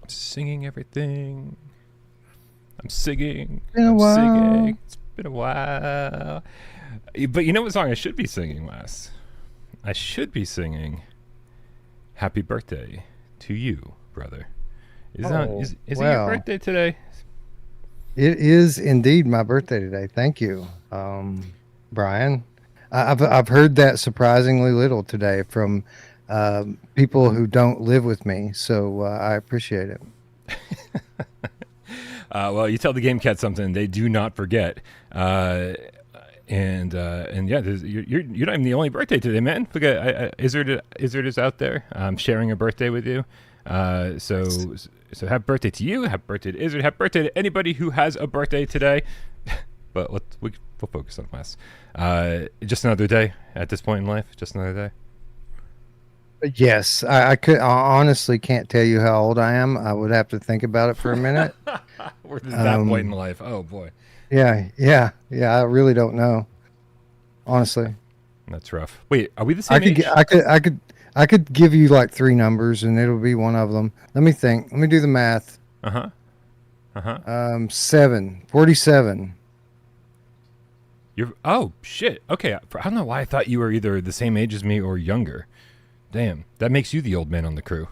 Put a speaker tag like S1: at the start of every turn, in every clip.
S1: Singing everything. I'm singing.
S2: Been a
S1: I'm
S2: while.
S1: singing. It's been a while. But you know what song I should be singing, Wes? I should be singing Happy Birthday to you, brother. Is it your birthday today?
S2: It is indeed my birthday today. Thank you, Brian. I've heard that surprisingly little today from people who don't live with me, so I appreciate it.
S1: Well, you tell the Game Cat something, they do not forget. And yeah, you're not even the only birthday today, man. Look at Izzard is out there sharing a birthday with you. So happy birthday to you. Happy birthday to Izzard. Happy birthday to anybody who has a birthday today. But we'll focus on Wes. Just another day at this point in life. Just another day.
S2: Yes, I honestly can't tell you how old I am. I would have to think about it for a minute.
S1: We're at that point in life. Oh boy.
S2: Yeah. I really don't know. Honestly,
S1: that's rough. Wait, are we the same age?
S2: I could give you like 3 numbers, and it'll be one of them. Let me think. Let me do the math. 47.
S1: Oh shit. Okay, I don't know why I thought you were either the same age as me or younger. Damn, that makes you the old man on the crew.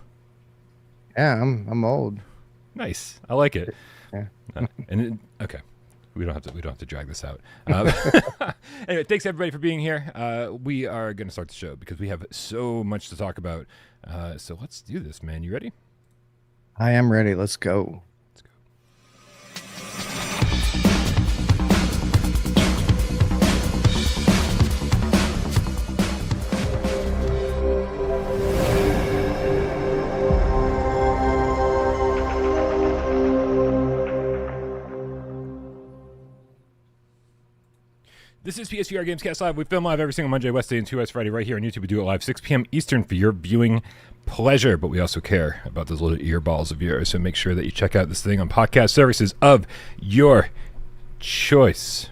S2: Yeah, I'm old.
S1: Nice, I like it.
S2: Yeah.
S1: Okay, we don't have to drag this out. Anyway, thanks everybody for being here. We are going to start the show because we have so much to talk about. So let's do this, man. You ready?
S2: I am ready. Let's go.
S1: This is PSVR GamesCast Live. We film live every single Monday, WesDay, and 2S Friday right here on YouTube. We do it live 6 p.m. Eastern for your viewing pleasure, but we also care about those little earballs of yours, so make sure that you check out this thing on podcast services of your choice.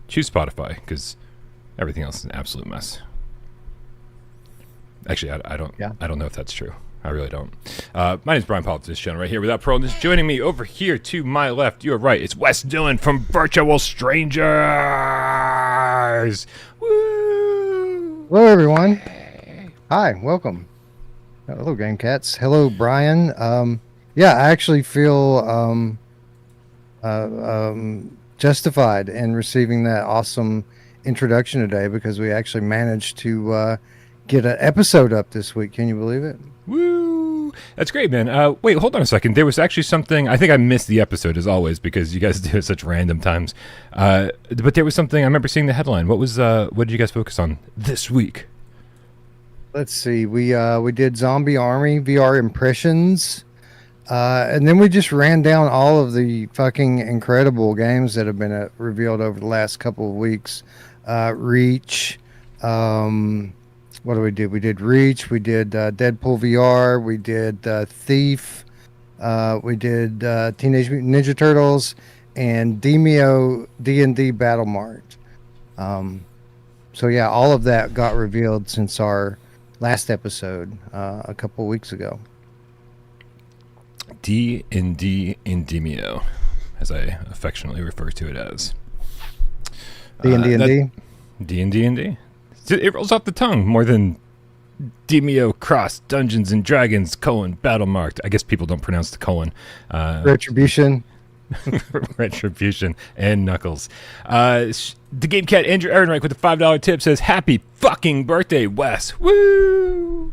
S1: Choose Spotify, because everything else is an absolute mess. Actually, I don't know if that's true. I really don't. My name is Brian Paul, this channel right here without Parole. Just joining me over here to my left, your right, it's Wes Dillon from Virtual Strangers. Woo!
S2: Hello, everyone. Hey. Hi, welcome. Hello, Game Cats. Hello, Brian. Yeah, I actually feel justified in receiving that awesome introduction today because we actually managed to get an episode up this week. Can you believe it?
S1: Woo! That's great, man. Wait, hold on a second. There was actually something. I think I missed the episode as always because you guys do it at such random times. But there was something. I remember seeing the headline. What did you guys focus on this week?
S2: Let's see. We did Zombie Army VR impressions, and then we just ran down all of the fucking incredible games that have been revealed over the last couple of weeks. Reach. What do we do? We did Reach. We did Deadpool VR. We did Thief. We did Teenage Mutant Ninja Turtles and Demeo D&D Battle Mart. So yeah, all of that got revealed since our last episode a couple weeks ago.
S1: D&D in Demeo, as I affectionately refer to it as.
S2: D&D?
S1: D&D. It rolls off the tongue more than Demeo Cross Dungeons and Dragons : Battlemarked. I guess people don't pronounce the colon.
S2: Retribution.
S1: Retribution and Knuckles. The Game Cat Andrew Ehrenreich with the $5 tip says, "Happy fucking birthday, Wes!" Woo!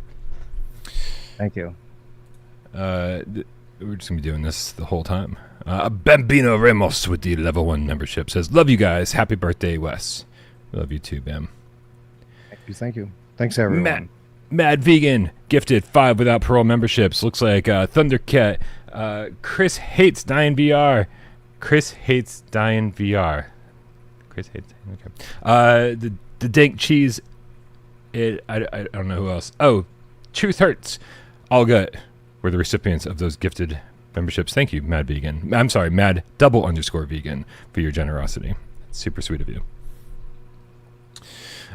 S2: Thank you.
S1: We're just gonna be doing this the whole time. Bambino Ramos with the level 1 membership says, "Love you guys. Happy birthday, Wes." Love you too, Bam.
S2: Thank you. Thanks, everyone.
S1: Mad Vegan gifted 5 without Parole memberships. Looks like Thundercat. Chris hates dying VR. Chris hates dying VR. Okay. The Dank Cheese. I don't know who else. Oh, Truth Hurts. All good. We're the recipients of those gifted memberships. Thank you, Mad Vegan. I'm sorry, Mad _Vegan for your generosity. It's super sweet of you.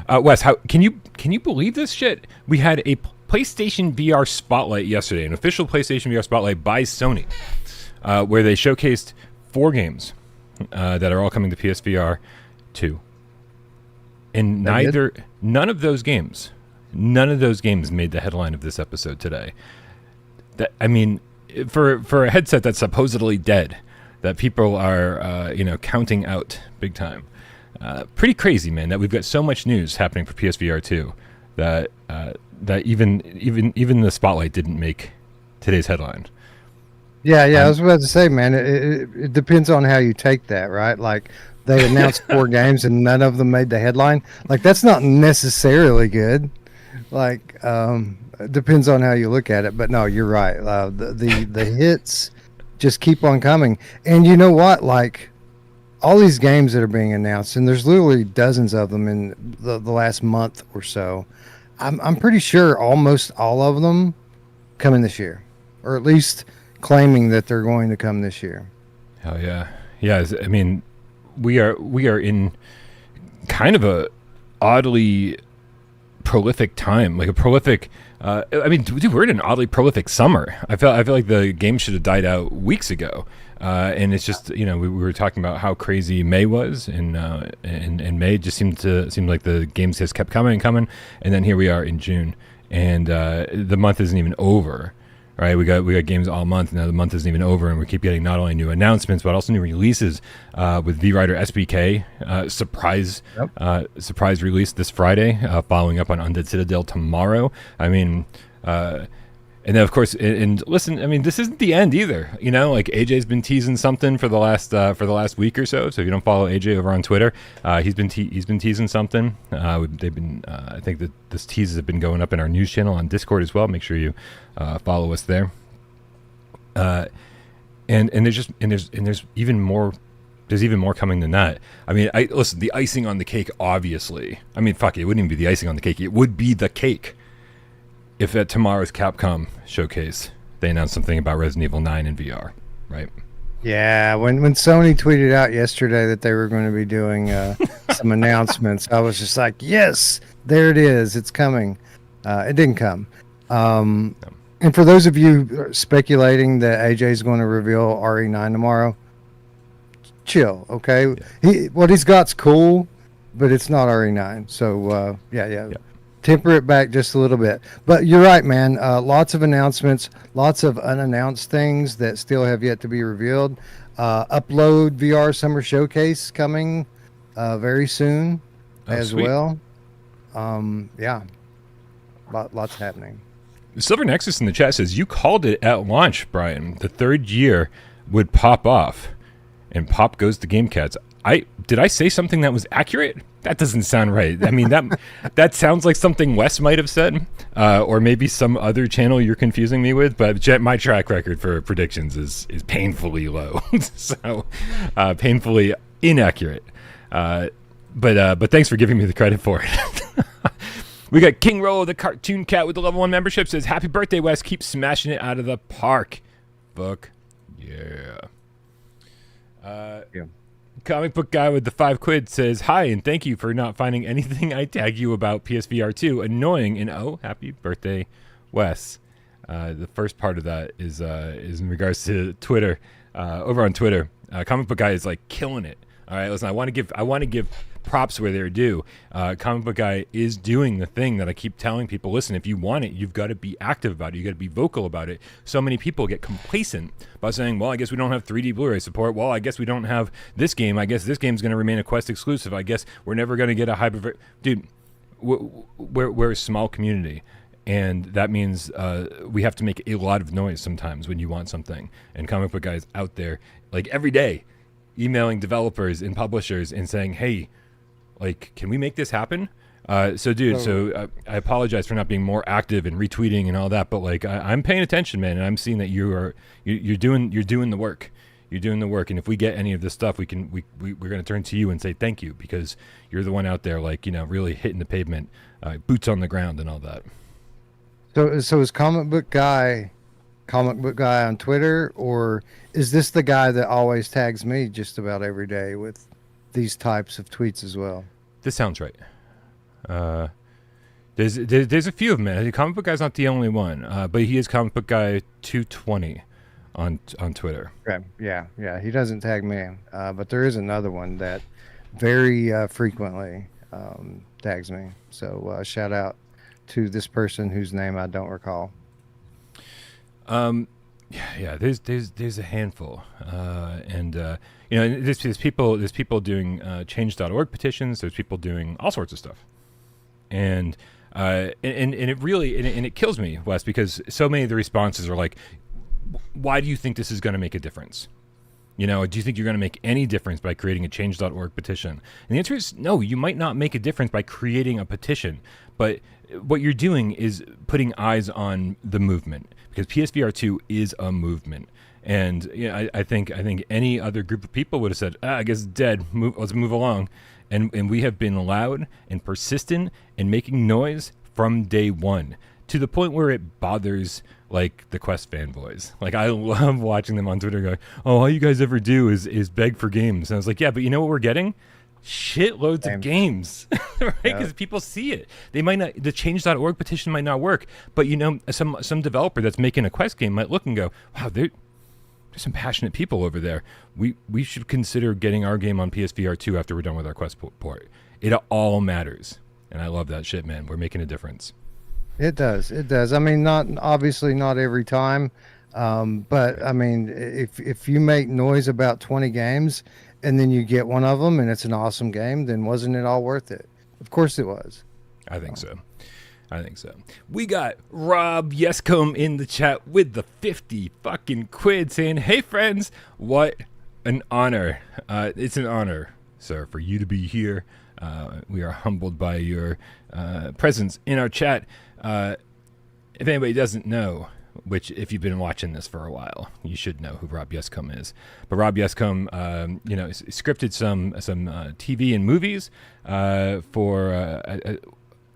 S1: Wes, how can you believe this shit? We had a PlayStation VR Spotlight yesterday, an official PlayStation VR Spotlight by Sony, where they showcased 4 games that are all coming to PSVR 2. And none of those games made the headline of this episode today. That, I mean, for a headset that's supposedly dead, that people are counting out big time. Pretty crazy, man. That we've got so much news happening for PSVR 2 that even the Spotlight didn't make today's headline.
S2: Yeah. I was about to say, man, it depends on how you take that, right? Like, they announced 4 games and none of them made the headline. Like, that's not necessarily good. Like, it depends on how you look at it. But no, you're right. The hits just keep on coming. And you know what? Like, all these games that are being announced, and there's literally dozens of them in the last month or so. I'm pretty sure almost all of them coming this year, or at least claiming that they're going to come this year.
S1: Hell yeah. Yeah, I mean, we are in kind of a oddly prolific time, like a prolific. Dude, we're in an oddly prolific summer. I feel like the game should have died out weeks ago, and it's just we were talking about how crazy May was, and May just seemed like the games just kept coming, and then here we are in June, and the month isn't even over. Right, we got games all month. Now the month isn't even over, and we keep getting not only new announcements but also new releases. With V-Rider SBK surprise release this Friday, following up on Undead Citadel tomorrow. I mean, and then of course, and listen, I mean, this isn't the end either. Like AJ's been teasing something for the last week or so. So if you don't follow AJ over on Twitter, he's been teasing something. They've been, I think that this teases have been going up in our news channel on Discord as well. Make sure you follow us there. And there's even more. There's even more coming than that. I mean, listen, the icing on the cake, obviously. I mean, fuck it wouldn't even be the icing on the cake. It would be the cake if at tomorrow's Capcom showcase they announced something about Resident Evil 9 in VR, right?
S2: Yeah, when Sony tweeted out yesterday that they were going to be doing some announcements, I was just like, yes, there it is. It's coming. It didn't come. No. And for those of you speculating that AJ is going to reveal RE9 tomorrow, chill, okay? Yeah. What he's got's cool, but it's not RE9. So, yeah. Temper it back just a little bit. But you're right, man. Lots of announcements, lots of unannounced things that still have yet to be revealed. Upload VR Summer Showcase coming very soon as well. Yeah, lots happening.
S1: Silver Nexus in the chat says, you called it at launch, Brian. The third year would pop off, and pop goes the Game Cats. Did I say something that was accurate? That doesn't sound right. I mean, that sounds like something Wes might have said, or maybe some other channel you're confusing me with. But my track record for predictions is painfully low, so painfully inaccurate. But thanks for giving me the credit for it. We got King Rollo, the cartoon cat with the level 1 membership, says, "Happy birthday, Wes! Keep smashing it out of the park." Fuck yeah.
S2: Yeah.
S1: Comic book guy with the £5 says, "Hi, and thank you for not finding anything I tag you about PSVR2 annoying." And happy birthday, Wes. The first part of that is in regards to Twitter. Over on Twitter, comic book guy is like killing it. All right, listen, I want to give props where they're due. Comic book guy is doing the thing that I keep telling people. Listen, if you want it, you've got to be active about it. You got to be vocal about it. So many people get complacent by saying, "Well, I guess we don't have 3D Blu-ray support. Well, I guess we don't have this game. I guess this game's going to remain a Quest exclusive. I guess we're never going to get a hybrid." Dude, we're a small community. And that means we have to make a lot of noise sometimes when you want something. And comic book guys out there, like every day, emailing developers and publishers and saying, "Hey, like, can we make this happen?" So I apologize for not being more active and retweeting and all that, but like I'm paying attention, man, and I'm seeing that you're doing the work. You're doing the work, and if we get any of this stuff, we're going to turn to you and say thank you, because you're the one out there, like, really hitting the pavement, boots on the ground and all that.
S2: So is comic book guy on Twitter, or is this the guy that always tags me just about every day with these types of tweets as well?
S1: This sounds right. There's a few of them, man. The Comic Book Guy's not the only one, but he is Comic Book Guy 220 on Twitter.
S2: Okay. Yeah. He doesn't tag me, but there is another one that very frequently tags me. So shout out to this person whose name I don't recall.
S1: Yeah. There's a handful, and you know, there's people doing change.org petitions. There's people doing all sorts of stuff, and it really and it kills me, Wes, because so many of the responses are like, why do you think this is going to make a difference? You know, do you think you're going to make any difference by creating a change.org petition? And the answer is no, you might not make a difference by creating a petition, but what you're doing is putting eyes on the movement, because PSVR2 is a movement. And you know, I think any other group of people would have said, I guess it's dead. Let's move along. And we have been loud and persistent and making noise from day one, to the point where it bothers like the Quest fanboys. Like, I love watching them on Twitter going, oh, all you guys ever do is beg for games. And I was like, yeah, but you know what we're getting? Shitloads of games, right? Because people see it. They might not, the change.org petition might not work, but you know, some developer that's making a Quest game might look and go, wow, there's some passionate people over there. We should consider getting our game on PSVR 2 after we're done with our Quest port. It all matters. And I love that shit, man. We're making a difference.
S2: It does. I mean, obviously not every time, but I mean, if you make noise about 20 games and then you get one of them and it's an awesome game, then wasn't it all worth it? Of course it was.
S1: I think so. We got Rob Yescombe in the chat with the 50 fucking quid, saying, hey friends, what an honor. It's an honor, sir, for you to be here. We are humbled by your presence in our chat. If anybody doesn't know, which if you've been watching this for a while, you should know who Rob Yescombe is. But Rob Yescombe, you know, scripted some TV and movies for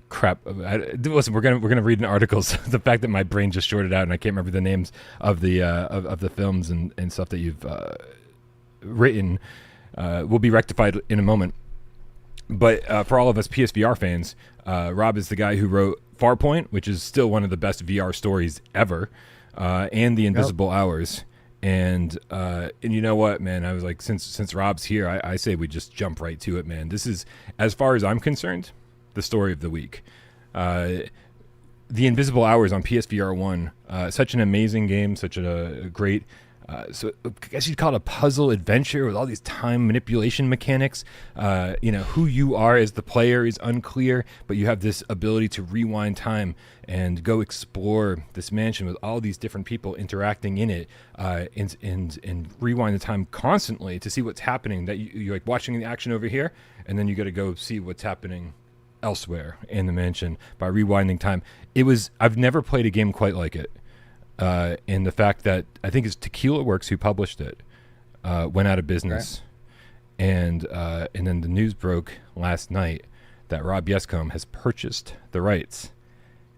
S1: crap. Listen, we're gonna read an article. So the fact that my brain just shorted out and I can't remember the names of the of the films and stuff that you've written will be rectified in a moment. But for all of us PSVR fans, Rob is the guy who wrote Farpoint, which is still one of the best VR stories ever, and The Invisible Hours. And you know what, man? I was like, since Rob's here, I say we just jump right to it, man. This is, as far as I'm concerned, the story of the week. The Invisible Hours on PSVR 1, such an amazing game, such a great, so I guess you'd call it a puzzle adventure with all these time manipulation mechanics. You know, who you are as the player is unclear, but you have this ability to rewind time and go explore this mansion with all these different people interacting in it, and rewind the time constantly to see what's happening. That you're like watching the action over here, and then you got to go see what's happening elsewhere in the mansion by rewinding time. I've never played a game quite like it. And the fact that I think it's Tequila Works who published it went out of business, okay. And then the news broke last night that Rob Yescombe has purchased the rights.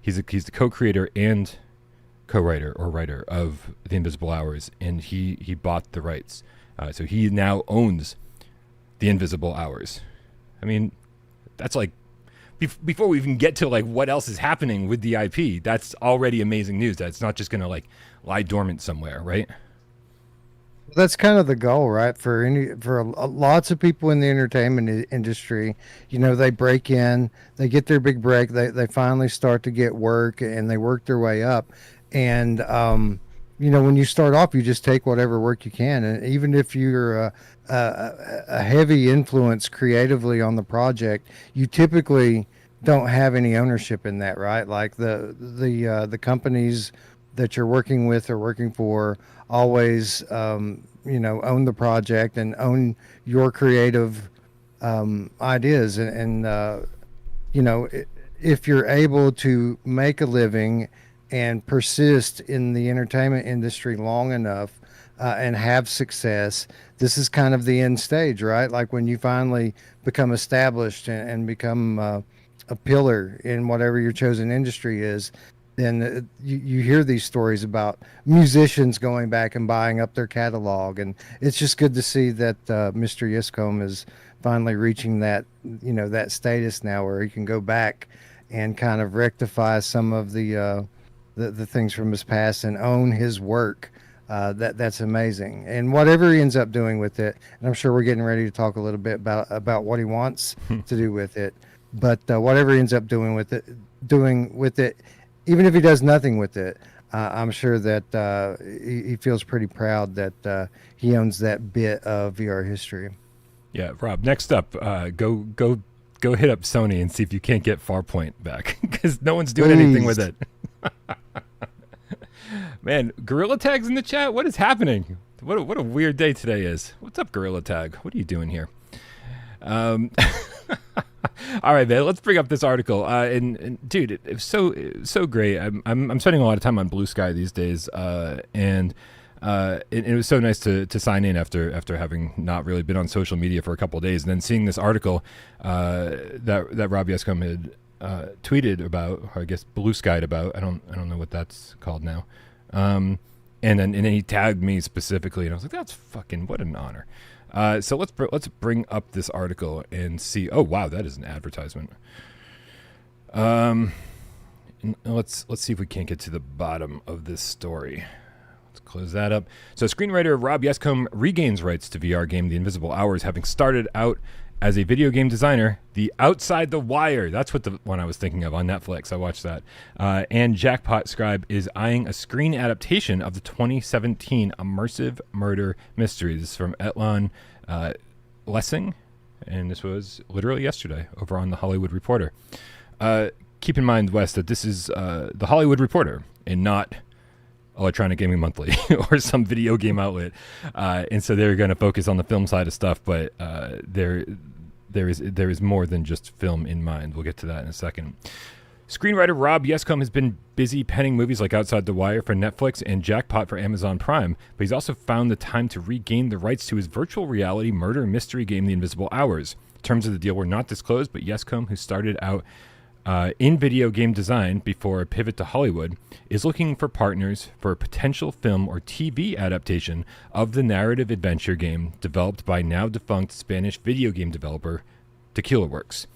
S1: He's the co-creator and co-writer or writer of The Invisible Hours, and he bought the rights, so he now owns The Invisible Hours. I mean, that's like, before we even get to like what else is happening with the IP, that's already amazing news. That it's not just going to like lie dormant somewhere, right?
S2: That's kind of the goal, right? For lots of people in the entertainment industry, you know, they break in, they get their big break, they finally start to get work, and they work their way up. And you know, when you start off, you just take whatever work you can, and even if you're a heavy influence creatively on the project, you typically don't have any ownership in that, right? Like the companies that you're working with or working for always, you know, own the project and own your creative ideas, and you know, if you're able to make a living and persist in the entertainment industry long enough and have success, this is kind of the end stage, right? Like when you finally become established and become a pillar in whatever your chosen industry is, then you hear these stories about musicians going back and buying up their catalog. And it's just good to see that Mr. Yescombe is finally reaching that, you know, that status now where he can go back and kind of rectify some of the things from his past and own his work. That's amazing. And whatever he ends up doing with it, and I'm sure we're getting ready to talk a little bit about what he wants to do with it. But whatever he ends up doing with it, even if he does nothing with it, I'm sure that he feels pretty proud that he owns that bit of VR history.
S1: Yeah, Rob. Next up, go hit up Sony and see if you can't get Farpoint back, because no one's doing anything with it. Man, Gorilla Tag's in the chat. What is happening? What a weird day today is. What's up, Gorilla Tag? What are you doing here? All right, man. Let's bring up this article. And dude, it was so great. I'm spending a lot of time on Blue Sky these days, and it was so nice to sign in after having not really been on social media for a couple of days, and then seeing this article that Rob Yescombe had tweeted about, or I guess Blue Sky'd about. I don't know what that's called now. And then he tagged me specifically, and I was like, that's fucking, what an honor. So let's bring up this article and see. Oh wow, that is an advertisement. Let's see if we can't get to the bottom of this story. Let's close that up. So screenwriter Rob Yescombe regains rights to VR game The Invisible Hours, having started out as a video game designer. The Outside the Wire, that's what the one I was thinking of on Netflix. I watched that. And Jackpot Scribe is eyeing a screen adaptation of the 2017 immersive murder mystery. This is from Etlon Lessing, and this was literally yesterday over on The Hollywood Reporter. Keep in mind, Wes, that this is The Hollywood Reporter and not Electronic Gaming Monthly or some video game outlet, and so they're going to focus on the film side of stuff, but there is more than just film in mind. We'll get to that in a second. Screenwriter Rob Yescombe has been busy penning movies like Outside the Wire for Netflix and Jackpot for Amazon Prime, but he's also found the time to regain the rights to his virtual reality murder mystery game The Invisible Hours. Terms of the deal were not disclosed, but Yescombe, who started out in video game design before a pivot to Hollywood, is looking for partners for a potential film or TV adaptation of the narrative adventure game developed by now defunct Spanish video game developer Tequila Works.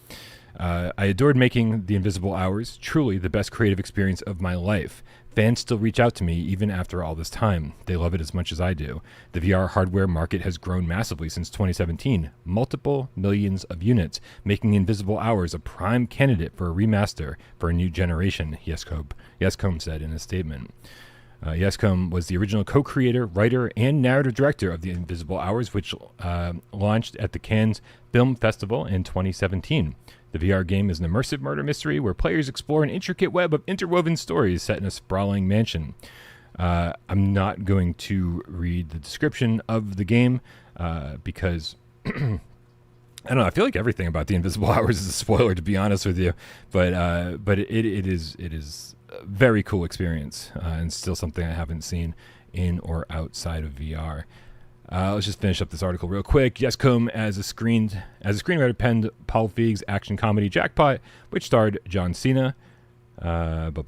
S1: I adored making The Invisible Hours, truly the best creative experience of my life. Fans still reach out to me even after all this time. They love it as much as I do. The VR hardware market has grown massively since 2017, multiple millions of units, making Invisible Hours a prime candidate for a remaster for a new generation, Yescombe said in a statement. Yescombe was the original co-creator, writer, and narrative director of The Invisible Hours, which launched at the Cannes Film Festival in 2017. The VR game is an immersive murder mystery where players explore an intricate web of interwoven stories set in a sprawling mansion. I'm not going to read the description of the game because I don't know. I feel like everything about The Invisible Hours is a spoiler, to be honest with you. But it is a very cool experience and still something I haven't seen in or outside of VR. Let's just finish up this article real quick. Yescombe, as a screenwriter, penned Paul Feig's action comedy Jackpot, which starred John Cena. After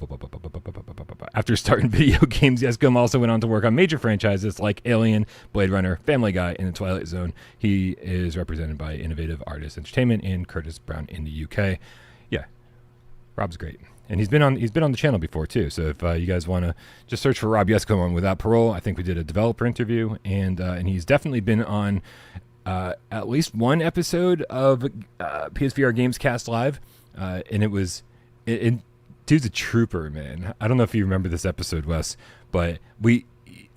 S1: starting video games, Yescombe also went on to work on major franchises like Alien, Blade Runner, Family Guy, and The Twilight Zone. He is represented by Innovative Artists Entertainment and Curtis Brown in the UK. Yeah, Rob's great. And he's been on the channel before too. So if you guys want to just search for Rob Yescombe on Without Parole, I think we did a developer interview, and he's definitely been on at least one episode of PSVR GamesCast Live, and it was dude's a trooper, man. I don't know if you remember this episode, Wes, but we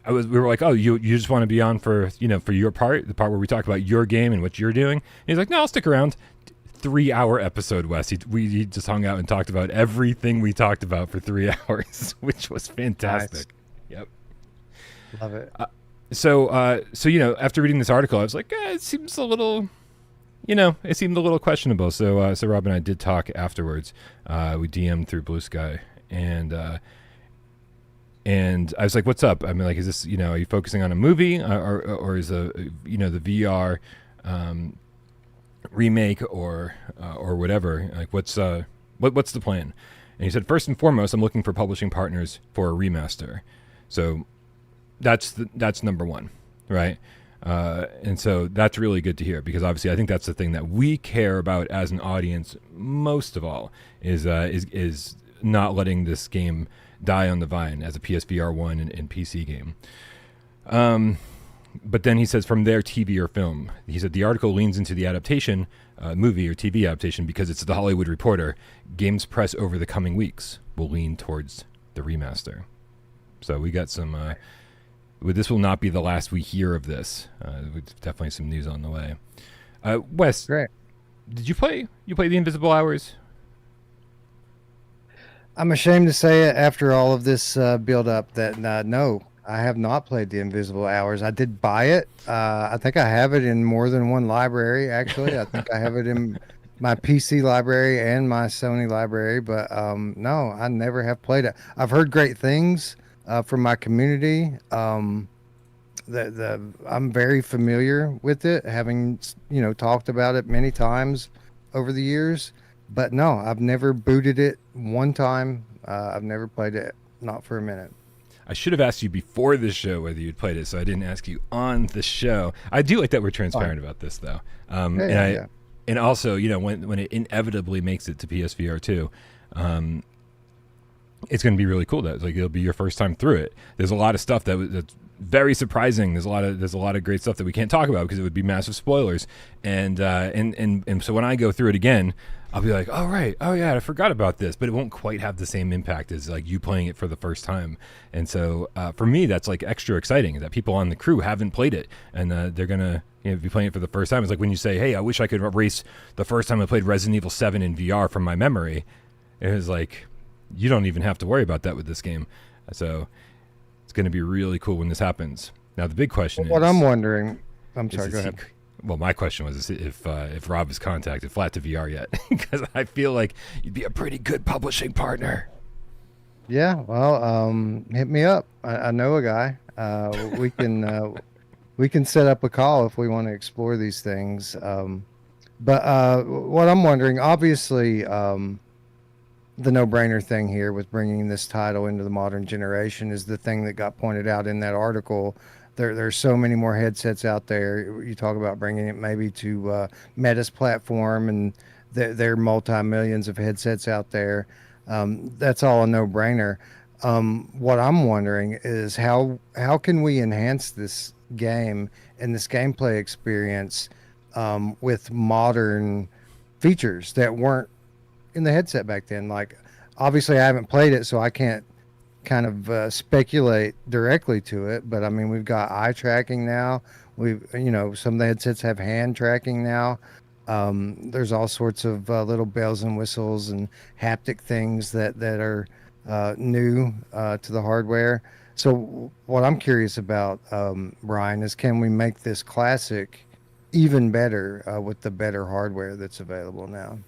S1: were like, oh, you just want to be on for your part, the part where we talk about your game and what you're doing. And he's like, no, I'll stick around. 3-hour episode, Wes. He just hung out and talked about everything we talked about for 3 hours, which was fantastic. Nice. Yep,
S2: love it.
S1: So after reading this article, I was like, it seems a little, it seemed a little questionable. So Rob and I did talk afterwards. We DM'd through Blue Sky, and I was like, what's up? I mean, like, is this, are you focusing on a movie or is the VR remake or whatever? Like, what's the plan? And he said, first and foremost, I'm looking for publishing partners for a remaster. So that's number one, right? And so that's really good to hear, because obviously I think that's the thing that we care about as an audience most of all, is not letting this game die on the vine as a PSVR1 and PC game. But then he says, from their TV or film, he said the article leans into the adaptation, movie or TV adaptation, because it's the Hollywood Reporter. Games press over the coming weeks will lean towards the remaster. So we got some. This will not be the last we hear of this. Definitely some news on the way. Wes,
S2: Great.
S1: did you play? You play The Invisible Hours?
S2: I'm ashamed to say it after all of this build up that no, I have not played The Invisible Hours. I did buy it. I think I have it in more than one library, actually. I think I have it in my PC library and my Sony library, but no, I never have played it. I've heard great things from my community. I'm very familiar with it, having talked about it many times over the years. But no, I've never booted it one time. I've never played it, not for a minute.
S1: I should have asked you before the show whether you'd played it, so I didn't ask you on the show. I do like that we're transparent about this, though. And also, when it inevitably makes it to PSVR2, it's going to be really cool. That it'll be your first time through it. There's a lot of stuff that's very surprising. There's a lot of great stuff that we can't talk about because it would be massive spoilers. And so when I go through it again, I'll be like, oh right, oh yeah, I forgot about this, but it won't quite have the same impact as like you playing it for the first time. And so for me, that's like extra exciting that people on the crew haven't played it, and they're gonna be playing it for the first time. It's like when you say, hey, I wish I could erase the first time I played Resident Evil 7 in VR from my memory. It was like, you don't even have to worry about that with this game. So it's going to be really cool when this happens. Now the big question is,
S2: what I'm wondering. I'm sorry. Go ahead.
S1: Well, my question was if Rob has contacted Flat to VR yet, because I feel like you'd be a pretty good publishing partner.
S2: Yeah, well, hit me up. I know a guy. We can set up a call if we want to explore these things. But what I'm wondering, obviously, the no-brainer thing here with bringing this title into the modern generation is the thing that got pointed out in that article. There's so many more headsets out there. You talk about bringing it maybe to Meta's platform, and there are multi-millions of headsets out there. That's all a no-brainer. What I'm wondering is how can we enhance this game and this gameplay experience with modern features that weren't in the headset back then? Like, obviously I haven't played it, so I can't kind of speculate directly to it, but I mean, we've got eye tracking now. We've some of the headsets have hand tracking now. There's all sorts of little bells and whistles and haptic things that are new to the hardware. So what I'm curious about, Brian, is can we make this classic even better with the better hardware that's available now?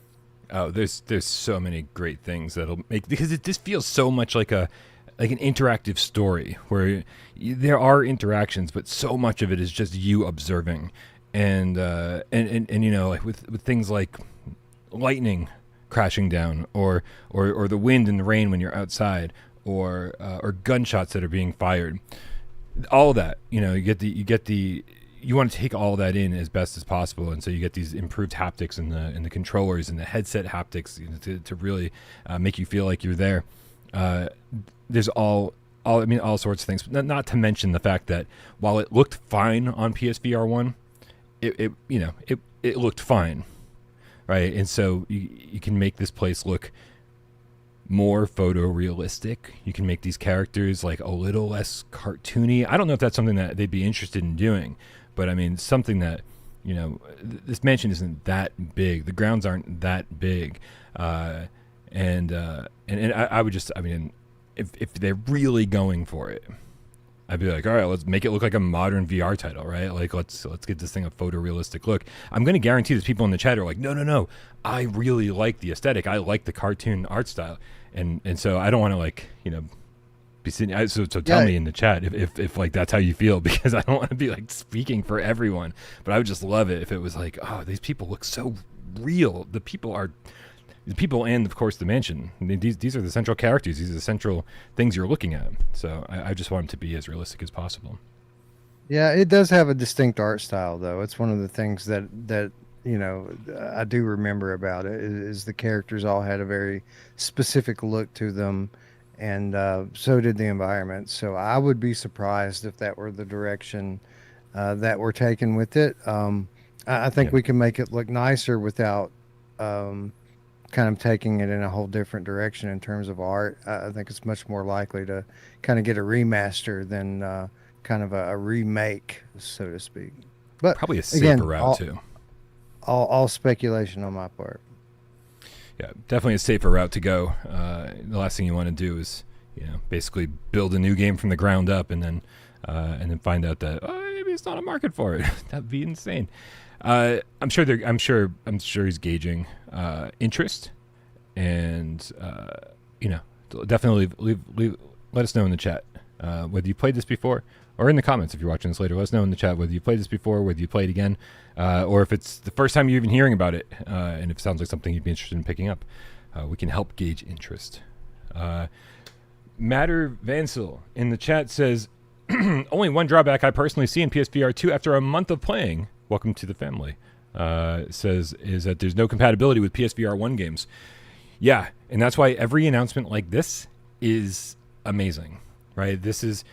S1: Oh, there's so many great things that'll make, because it just feels so much like an interactive story where there are interactions, but so much of it is just you observing, and like with things like lightning crashing down, or the wind and the rain when you're outside, or gunshots that are being fired. All of that, you want to take all that in as best as possible, and so you get these improved haptics in the controllers and the headset haptics to really make you feel like you're there. There's all sorts of things, but not to mention the fact that while it looked fine on PSVR1, it looked fine, right? And so you can make this place look more photorealistic. You can make these characters like a little less cartoony. I don't know if that's something that they'd be interested in doing, but I mean, something that, this mansion isn't that big. The grounds aren't that big. And I would just, if they're really going for it, I'd be like, all right, let's make it look like a modern VR title, right? Like, let's get this thing a photorealistic look. I'm going to guarantee there's people in the chat who are like, no, I really like the aesthetic. I like the cartoon art style. And so I don't want to be sitting. So tell me in the chat if like that's how you feel, because I don't want to be like speaking for everyone. But I would just love it if it was like, oh, these people look so real. The people and of course the mansion. These are the central characters. These are the central things you're looking at. So I just want them to be as realistic as possible.
S2: Yeah, it does have a distinct art style, though. It's one of the things that I do remember about it is the characters all had a very specific look to them, and so did the environment. So I would be surprised if that were the direction that we're taking with it. I think
S1: Yeah.
S2: we can make it look nicer without um, kind of taking it in a whole different direction in terms of art. I think it's much more likely to kind of get a remaster than kind of a remake, so to speak. But
S1: Probably a safer
S2: again,
S1: route
S2: all,
S1: too.
S2: all speculation on my part.
S1: Yeah, definitely a safer route to go. The last thing you want to do is, basically build a new game from the ground up and then find out that maybe it's not a market for it. That'd be insane. I'm sure he's gauging interest, and definitely let us know in the chat whether you played this before, or in the comments if you're watching this later. Let us know in the chat whether you played this before, whether you played again, or if it's the first time you're even hearing about it, and if it sounds like something you'd be interested in picking up. We can help gauge interest. Matter Vansel in the chat says, only one drawback I personally see in PSVR2 after a month of playing, welcome to the family, says is that there's no compatibility with PSVR1 games. Yeah, and that's why every announcement like this is amazing, right? This is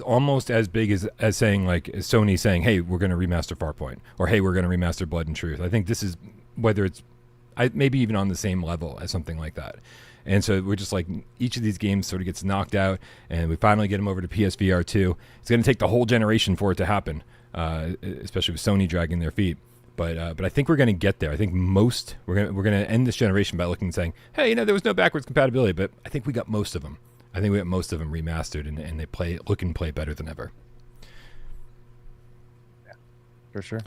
S1: almost as big as saying, like, Sony saying, hey, we're going to remaster Farpoint, or hey, we're going to remaster Blood and Truth. I think this is, whether it's maybe even on the same level as something like that. And so we're just like, each of these games sort of gets knocked out, and we finally get them over to PSVR 2. It's going to take the whole generation for it to happen, especially with Sony dragging their feet. But I think we're going to get there. I think we're going to end this generation by looking and saying, hey, there was no backwards compatibility, but I think we got most of them. I think we got most of them remastered, and they look and play better than ever.
S2: Yeah, for sure.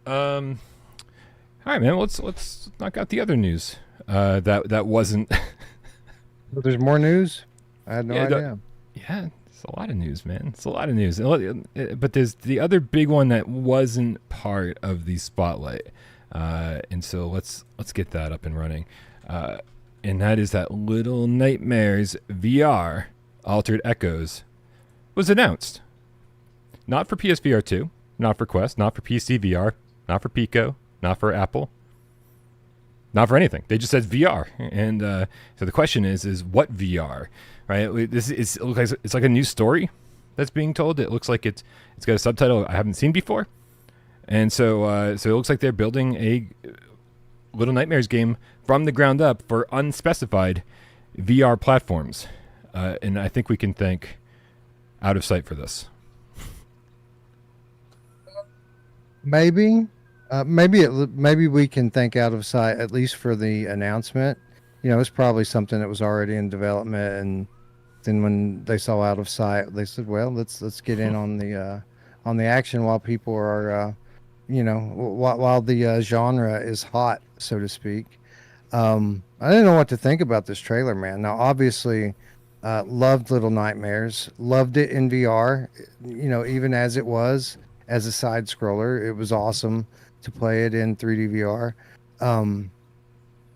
S1: All right, man. Let's knock out the other news. That wasn't.
S2: But there's more news. I had no idea.
S1: Yeah, it's a lot of news, man. It's a lot of news. But there's the other big one that wasn't part of the spotlight, and so let's get that up and running. And that is that Little Nightmares VR Altered Echoes was announced. Not for PSVR 2, not for Quest, not for PC VR, not for Pico, not for Apple. Not for anything. They just said VR, and so the question is what VR, right? It looks like it's like a new story that's being told. It looks like it's got a subtitle I haven't seen before, and so it looks like they're building a Little Nightmares game from the ground up for unspecified VR platforms, and I think we can thank Out of Sight for this.
S2: Maybe. Maybe we can think Out of Sight, at least for the announcement. It's probably something that was already in development, and then when they saw Out of Sight, they said, "Well, let's get in on the action while people are, while the genre is hot, so to speak." I didn't know what to think about this trailer, man. Now, obviously, loved Little Nightmares, loved it in VR. Even as it was as a side scroller, it was awesome to play it in 3D VR.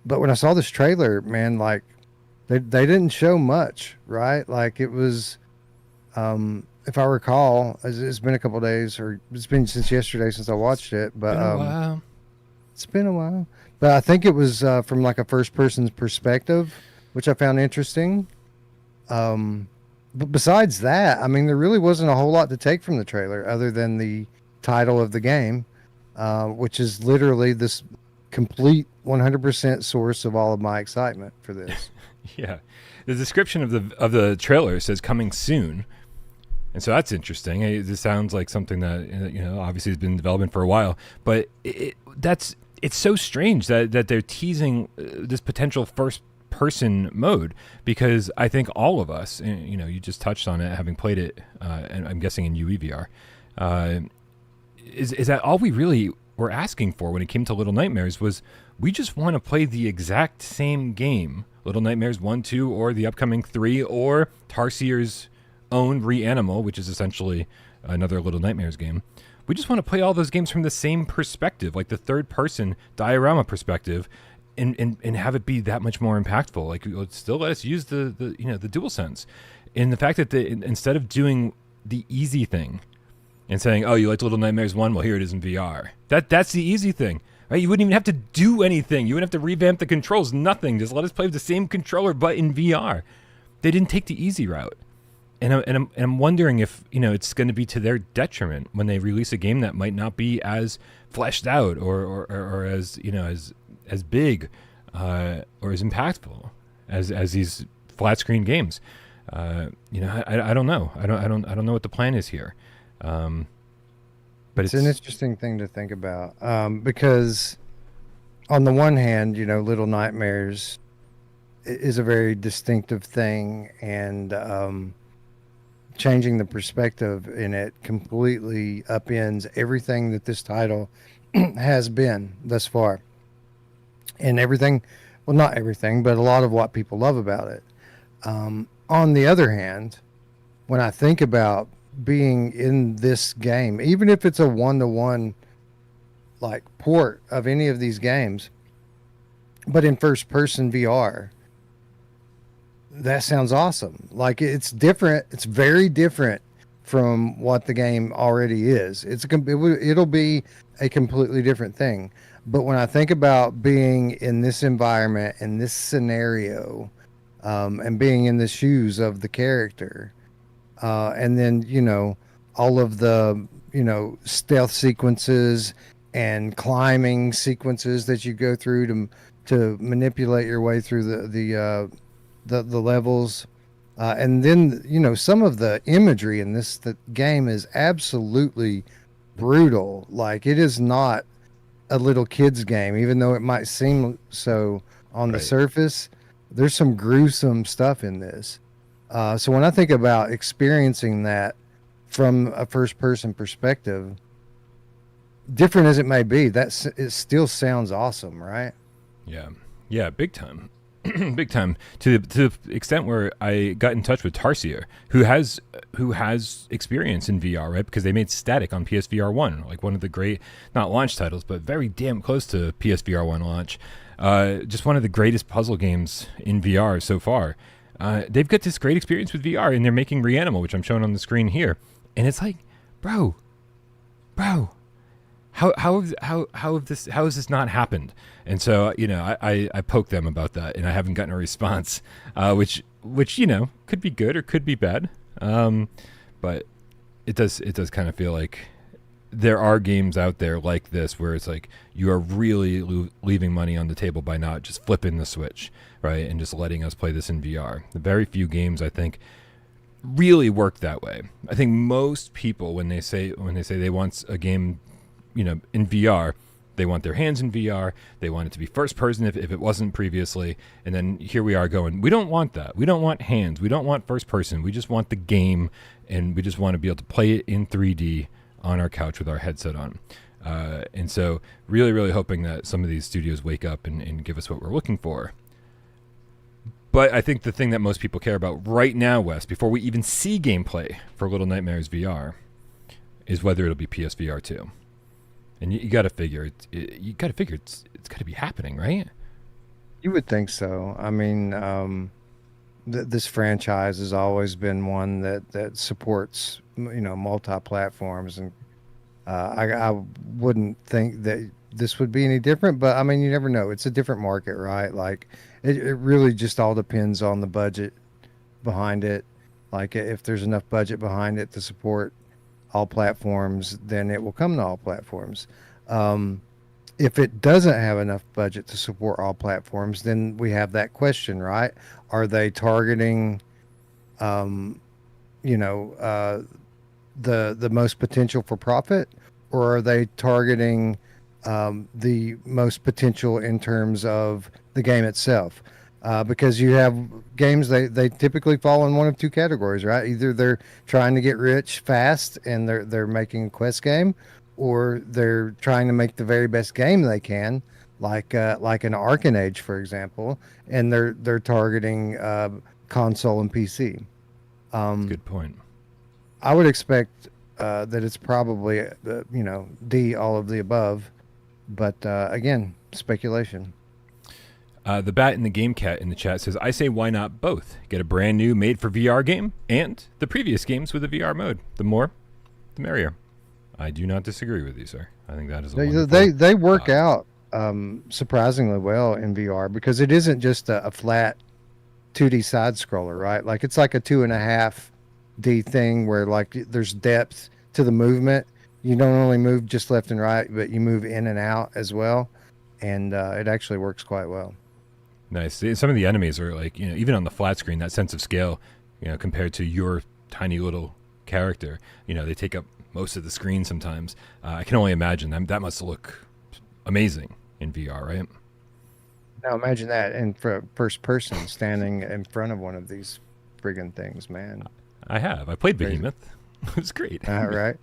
S2: But when I saw this trailer, man, like they didn't show much, right? Like it was, if I recall, it's been a couple of days, or it's been since yesterday since I watched it. But it's been a while. But I think it was from like a first person's perspective, which I found interesting. But besides that, I mean, there really wasn't a whole lot to take from the trailer other than the title of the game. Which is literally this complete 100% source of all of my excitement for this.
S1: Yeah, the description of the trailer says coming soon, and so that's interesting. This sounds like something that obviously has been in development for a while, but it's so strange that they're teasing this potential first person mode, because I think all of us, you just touched on it, having played it, and I'm guessing in UEVR. Is that all we really were asking for when it came to Little Nightmares? Was we just want to play the exact same game, Little Nightmares 1, 2, or the upcoming 3, or Tarsiers' own Reanimal, which is essentially another Little Nightmares game. We just want to play all those games from the same perspective, like the third-person diorama perspective, and have it be that much more impactful. Like, still let us use the DualSense, and the fact that instead of doing the easy thing and saying, oh, you liked Little Nightmares 1? Well, here it is in VR. That's the easy thing. Right? You wouldn't even have to do anything. You wouldn't have to revamp the controls. Nothing. Just let us play with the same controller, but in VR. They didn't take the easy route. And I'm wondering if, it's going to be to their detriment when they release a game that might not be as fleshed out or as, as big or as impactful as these flat screen games. I don't know. I don't know what the plan is here. But
S2: it's an interesting thing to think about, because on the one hand, Little Nightmares is a very distinctive thing, and changing the perspective in it completely upends everything that this title has been thus far. And everything, well, not everything, but a lot of what people love about it. On the other hand, when I think about being in this game, even if it's a one-to-one like port of any of these games, but in first-person VR, that sounds awesome. Like, it's different. It's very different from what the game already is. It'll be a completely different thing. But when I think about being in this environment, in this scenario, and being in the shoes of the character, and then, all of the, stealth sequences and climbing sequences that you go through to manipulate your way through the levels. And then, some of the imagery in the game is absolutely brutal. Like, it is not a little kid's game, even though it might seem so on the surface. There's some gruesome stuff in this. So when I think about experiencing that from a first-person perspective, different as it may be, it still sounds awesome, right?
S1: Yeah, big time. Big time, to the extent where I got in touch with Tarsier, who has experience in VR, right? Because they made Static on PSVR 1, like one of the great, not launch titles, but very damn close to PSVR 1 launch. Just one of the greatest puzzle games in VR so far. They've got this great experience with VR, and they're making Reanimal, which I'm showing on the screen here. And it's like, bro, how has this not happened? And so, I poked them about that, and I haven't gotten a response, which could be good or could be bad. But it does kind of feel like there are games out there like this where it's like you are really leaving money on the table by not just flipping the switch, right, and just letting us play this in VR. The very few games, I think, really work that way. I think most people, when they say they want a game, in VR, they want their hands in VR. They want it to be first person if it wasn't previously. And then here we are going, we don't want that. We don't want hands. We don't want first person. We just want the game, and we just want to be able to play it in 3D on our couch with our headset on. And so really, really hoping that some of these studios wake up and give us what we're looking for. But I think the thing that most people care about right now, Wes, before we even see gameplay for Little Nightmares VR, is whether it'll be PSVR 2. And you got to figure it's got to be happening, right?
S2: You would think so. I mean, this franchise has always been one that supports, multi-platforms, and I wouldn't think that this would be any different. But I mean, you never know. It's a different market, right? Like, it really just all depends on the budget behind it. Like, if there's enough budget behind it to support all platforms, then it will come to all platforms. If it doesn't have enough budget to support all platforms, then we have that question, right? Are they targeting, the most potential for profit, or are they targeting the most potential in terms of the game itself? Because you have games, they typically fall in one of two categories, right? Either they're trying to get rich fast and they're making a quest game, or they're trying to make the very best game they can, like an Arcane Age, for example, and they're targeting console and PC.
S1: Good point.
S2: I would expect that it's probably D, all of the above, but again, speculation.
S1: The Bat and the Game Cat in the chat says, I say why not both? Get a brand new made for VR game and the previous games with a VR mode. The more, the merrier. I do not disagree with you, sir. I think that is a
S2: they work out surprisingly well in VR because it isn't just a flat 2D side scroller, right? Like it's like a 2.5D thing where like there's depth to the movement. You don't only move just left and right, but you move in and out as well, and it actually works quite well.
S1: Nice. Some of the enemies are like, even on the flat screen, that sense of scale, compared to your tiny little character, they take up most of the screen sometimes. I can only imagine that must look amazing in VR, right?
S2: Now imagine that in first person standing in front of one of these friggin' things, man.
S1: I have. I played Behemoth. It was great.
S2: Right.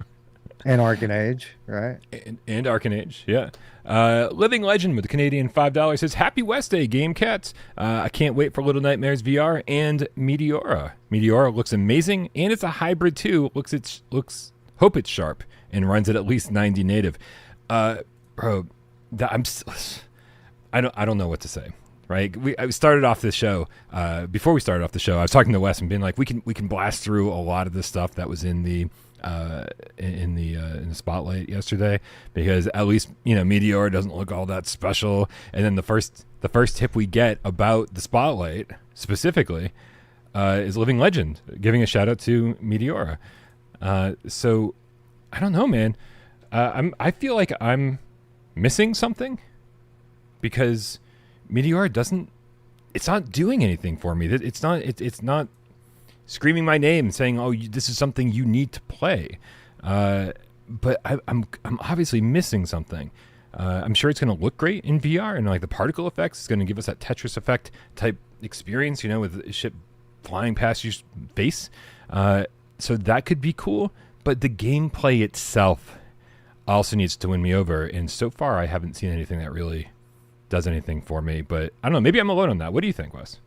S2: And Arcane Age, right?
S1: And Arcane Age, yeah. Living Legend with the Canadian $5 says, Happy WesDay, Game Cats. I can't wait for Little Nightmares VR and Meteora. Meteora looks amazing, and it's a hybrid too. Hope it's sharp and runs at least 90 native. Bro, I don't know what to say. Right, I started off this show. Before we started off the show, I was talking to Wes and being like, we can blast through a lot of the stuff that was in the spotlight yesterday, because at least Meteor doesn't look all that special. And then the first tip we get about the spotlight specifically is Living Legend giving a shout out to Meteora. So I don't know, man. I feel like I'm missing something because Meteor it's not doing anything for me. It's not screaming my name saying, oh, this is something you need to play. But I'm obviously missing something. I'm sure it's going to look great in VR, and like the particle effects is going to give us that Tetris effect type experience, with shit flying past your face. So that could be cool, but the gameplay itself also needs to win me over. And so far, I haven't seen anything that really does anything for me. But I don't know. Maybe I'm alone on that. What do you think, Wes?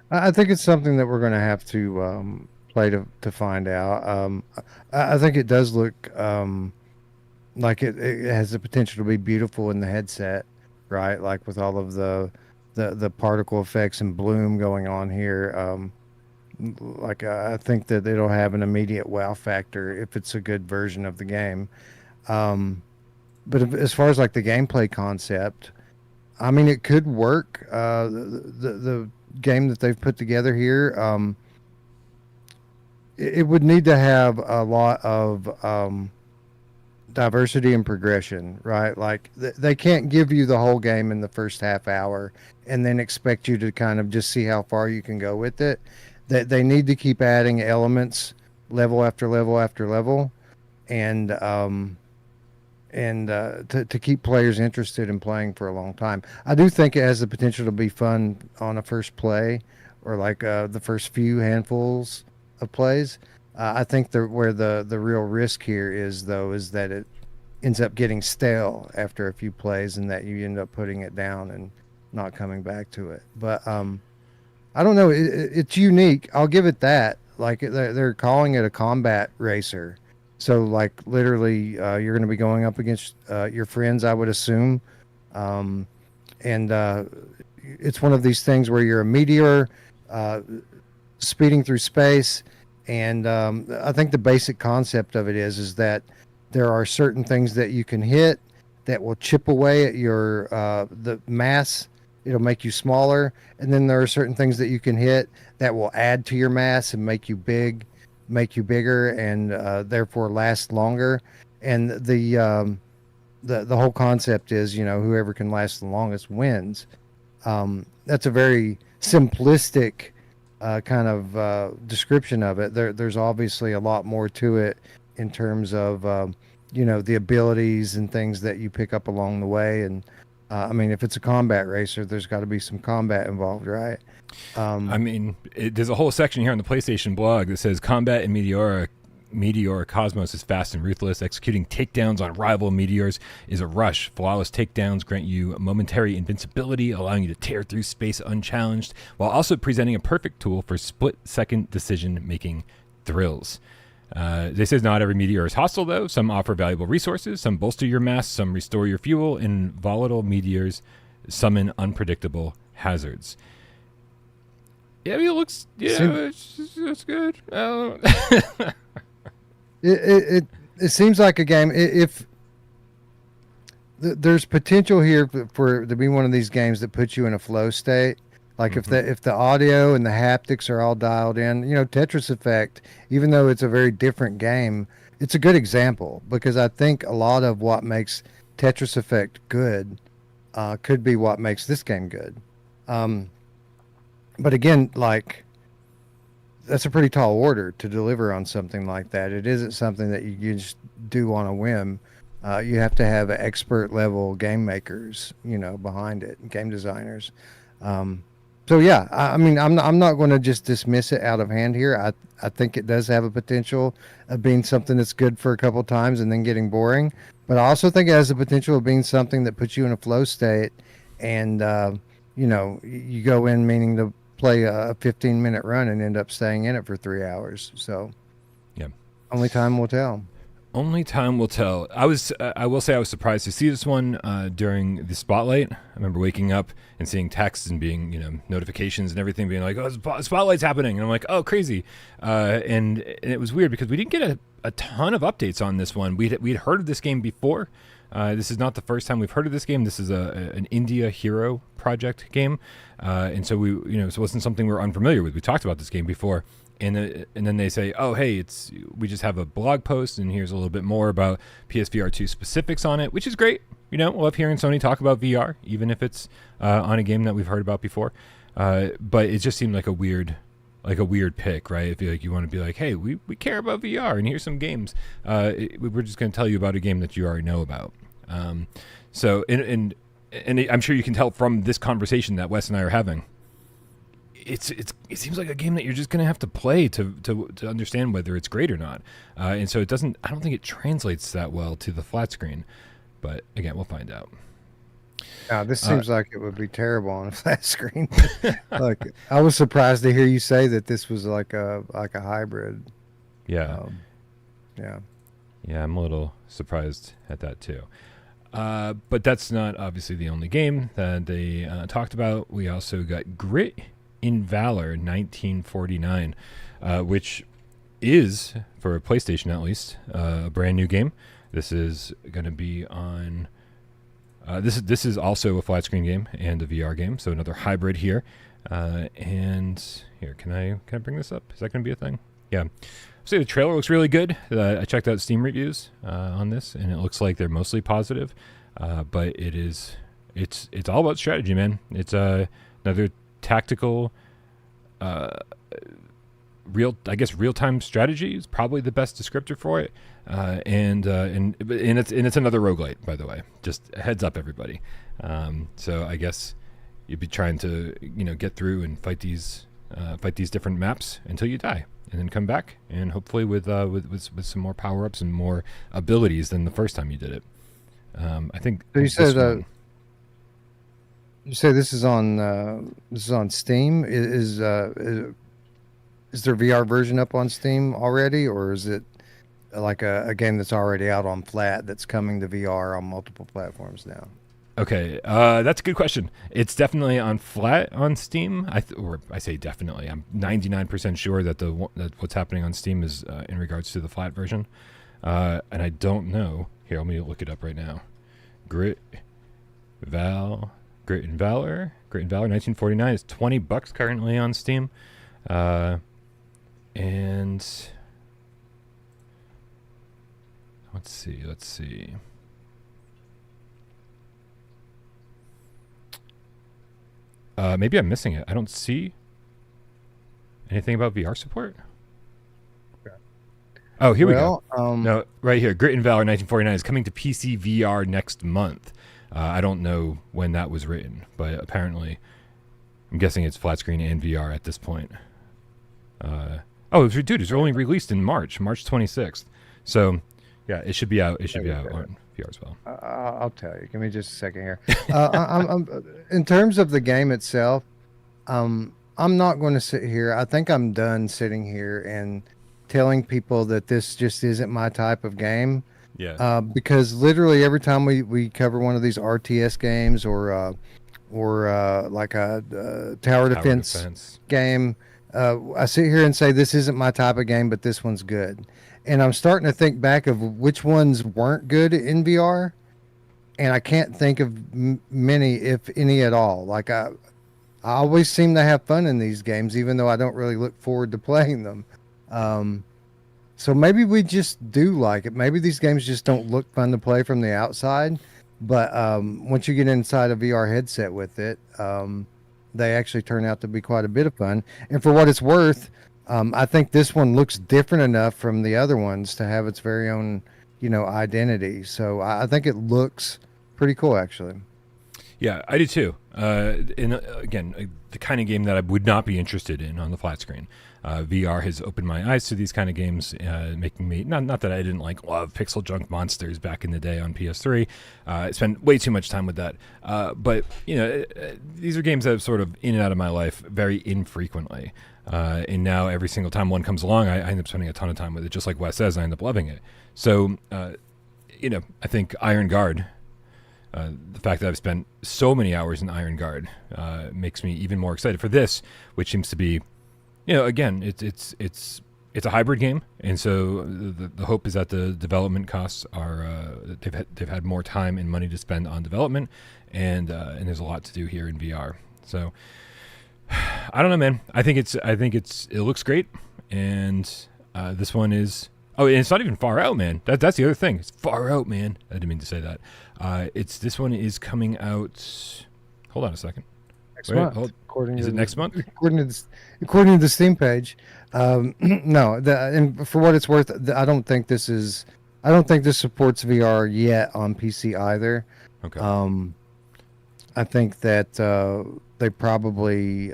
S2: I think it's something that we're going to have to play to find out. I think it does look like it has the potential to be beautiful in the headset, right? Like with all of the particle effects and bloom going on here. I think that it'll have an immediate wow factor if it's a good version of the game. But as far as like the gameplay concept, I mean, it could work. The game that they've put together here, it would need to have a lot of diversity and progression, right? Like they can't give you the whole game in the first half hour and then expect you to kind of just see how far you can go with it. They need to keep adding elements level after level after level, and to keep players interested in playing for a long time. I do think it has the potential to be fun on a first play, or like the first few handfuls of plays. I think where the real risk here is that it ends up getting stale after a few plays, and that you end up putting it down and not coming back to it. But I don't know. It's unique. I'll give it that. Like they're calling it a combat racer. So like literally you're going to be going up against your friends, I would assume. And it's one of these things where you're a meteor speeding through space. And I think the basic concept of it is that there are certain things that you can hit that will chip away at your the mass. It'll make you smaller. And then there are certain things that you can hit that will add to your mass and make you bigger, and therefore last longer. And the whole concept is, whoever can last the longest wins. That's a very simplistic kind of description of it. There's obviously a lot more to it in terms of the abilities and things that you pick up along the way. And I mean, if it's a combat racer, there's got to be some combat involved, right?
S1: I mean, there's a whole section here on the PlayStation blog that says combat in Meteor Cosmos is fast and ruthless. Executing takedowns on rival meteors is a rush. Flawless takedowns grant you momentary invincibility, allowing you to tear through space unchallenged, while also presenting a perfect tool for split-second decision-making thrills. They says not every meteor is hostile, though. Some offer valuable resources, some bolster your mass, some restore your fuel, and volatile meteors summon unpredictable hazards. Yeah, I mean, it looks, it's good.
S2: It seems like a game. If there's potential here for to be one of these games that puts you in a flow state. Like if the audio and the haptics are all dialed in, Tetris Effect, even though it's a very different game, it's a good example because I think a lot of what makes Tetris Effect good could be what makes this game good. But again, like that's a pretty tall order to deliver on something like that. It isn't something that you just do on a whim. You have to have expert level game makers, behind it, game designers. So yeah, I mean, I'm not going to just dismiss it out of hand here. I think it does have a potential of being something that's good for a couple times and then getting boring. But I also think it has the potential of being something that puts you in a flow state, and you go in meaning to play a 15-minute run and end up staying in it for 3 hours. So
S1: yeah,
S2: only time will tell.
S1: Only time will tell. I will say I was surprised to see this one during the spotlight. I remember waking up and seeing texts and being, notifications and everything being like, "Oh, spotlight's happening," and I'm like, "Oh, crazy!" And it was weird because we didn't get a ton of updates on this one. We'd heard of this game before. This is not the first time we've heard of this game. This is an India Hero project game, and so it wasn't something we were unfamiliar with. We talked about this game before. And then they say, oh, hey, we just have a blog post, and here's a little bit more about PSVR2 specifics on it, which is great. We'll love hearing Sony talk about VR, even if it's on a game that we've heard about before. But it just seemed like a weird pick, right? I feel like you want to be like, hey, we care about VR, and here's some games. We're just going to tell you about a game that you already know about. So, and I'm sure you can tell from this conversation that Wes and I are having. It seems like a game that you're just going to have to play to understand whether it's great or not. And so I don't think it translates that well to the flat screen. But again, we'll find out.
S2: This seems like it would be terrible on a flat screen. Like, I was surprised to hear you say that this was like a hybrid.
S1: Yeah.
S2: Yeah.
S1: Yeah, I'm a little surprised at that too. But that's not obviously the only game that they talked about. We also got Grit in Valor 1949, which is, for PlayStation at least, a brand new game. This is going to be on... This is also a flat screen game and a VR game, so another hybrid here. And here, can I bring this up? Is that going to be a thing? Yeah. So the trailer looks really good. I checked out Steam reviews on this, and it looks like they're mostly positive. But it's all about strategy, man. It's another tactical, real-time strategy is probably the best descriptor for it. And it's another roguelite, by the way. Just a heads up, everybody. So I guess you'd be trying to get through and fight these different maps until you die, and then come back, and hopefully with some more power-ups and more abilities than the first time you did it. I think.
S2: So you say this is on Steam. Is there a VR version up on Steam already, or is it like a game that's already out on flat that's coming to VR on multiple platforms now?
S1: Okay, that's a good question. It's definitely on flat on Steam. I say definitely. I'm 99% sure that that what's happening on Steam is in regards to the flat version. And I don't know. Here, let me look it up right now. Grit in Valor 1949 is $20 currently on Steam. And let's see. Maybe I'm missing it. I don't see anything about VR support.
S2: Okay.
S1: Oh, here we go. No, right here. Grit in Valor 1949 is coming to PSVR next month. I don't know when that was written, but apparently I'm guessing it's flat screen and VR at this point. Dude, it's only released in March 26th. So, yeah, it should be out. It should be out on VR as well.
S2: I'll tell you. Give me just a second here. I'm in terms of the game itself, I'm not going to sit here. I think I'm done sitting here and telling people that this just isn't my type of game.
S1: Yeah.
S2: Because literally every time we cover one of these RTS games or like a tower defense game. I sit here and say this isn't my type of game, but this one's good. And I'm starting to think back of which ones weren't good in VR, and I can't think of many, if any at all. Like I always seem to have fun in these games, even though I don't really look forward to playing them. So maybe we just do like it. Maybe these games just don't look fun to play from the outside, but once you get inside a VR headset with it, they actually turn out to be quite a bit of fun. And for what it's worth, I think this one looks different enough from the other ones to have its very own, identity. So I think it looks pretty cool, actually.
S1: Yeah, I do too. And again, the kind of game that I would not be interested in on the flat screen. VR has opened my eyes to these kind of games, making me not that I didn't love pixel junk monsters back in the day on PS3. I spent way too much time with that. But these are games that are sort of in and out of my life very infrequently. And now every single time one comes along, I end up spending a ton of time with it. Just like Wes says, I end up loving it. So, I think Iron Guard. The fact that I've spent so many hours in Iron Guard makes me even more excited for this, which seems to be, again, it's a hybrid game, and so the hope is that the development costs are they've had more time and money to spend on development, and there's a lot to do here in VR. So I don't know, man. I think it looks great, and this one is. Oh, and it's not even far out, man. That's the other thing. It's far out, man. I didn't mean to say that. This one is coming out. Hold on a second.
S2: Next month.
S1: Is it next month?
S2: According to the Steam page, no. And for what it's worth, I don't think this supports VR yet on PC either.
S1: Okay.
S2: I think that they probably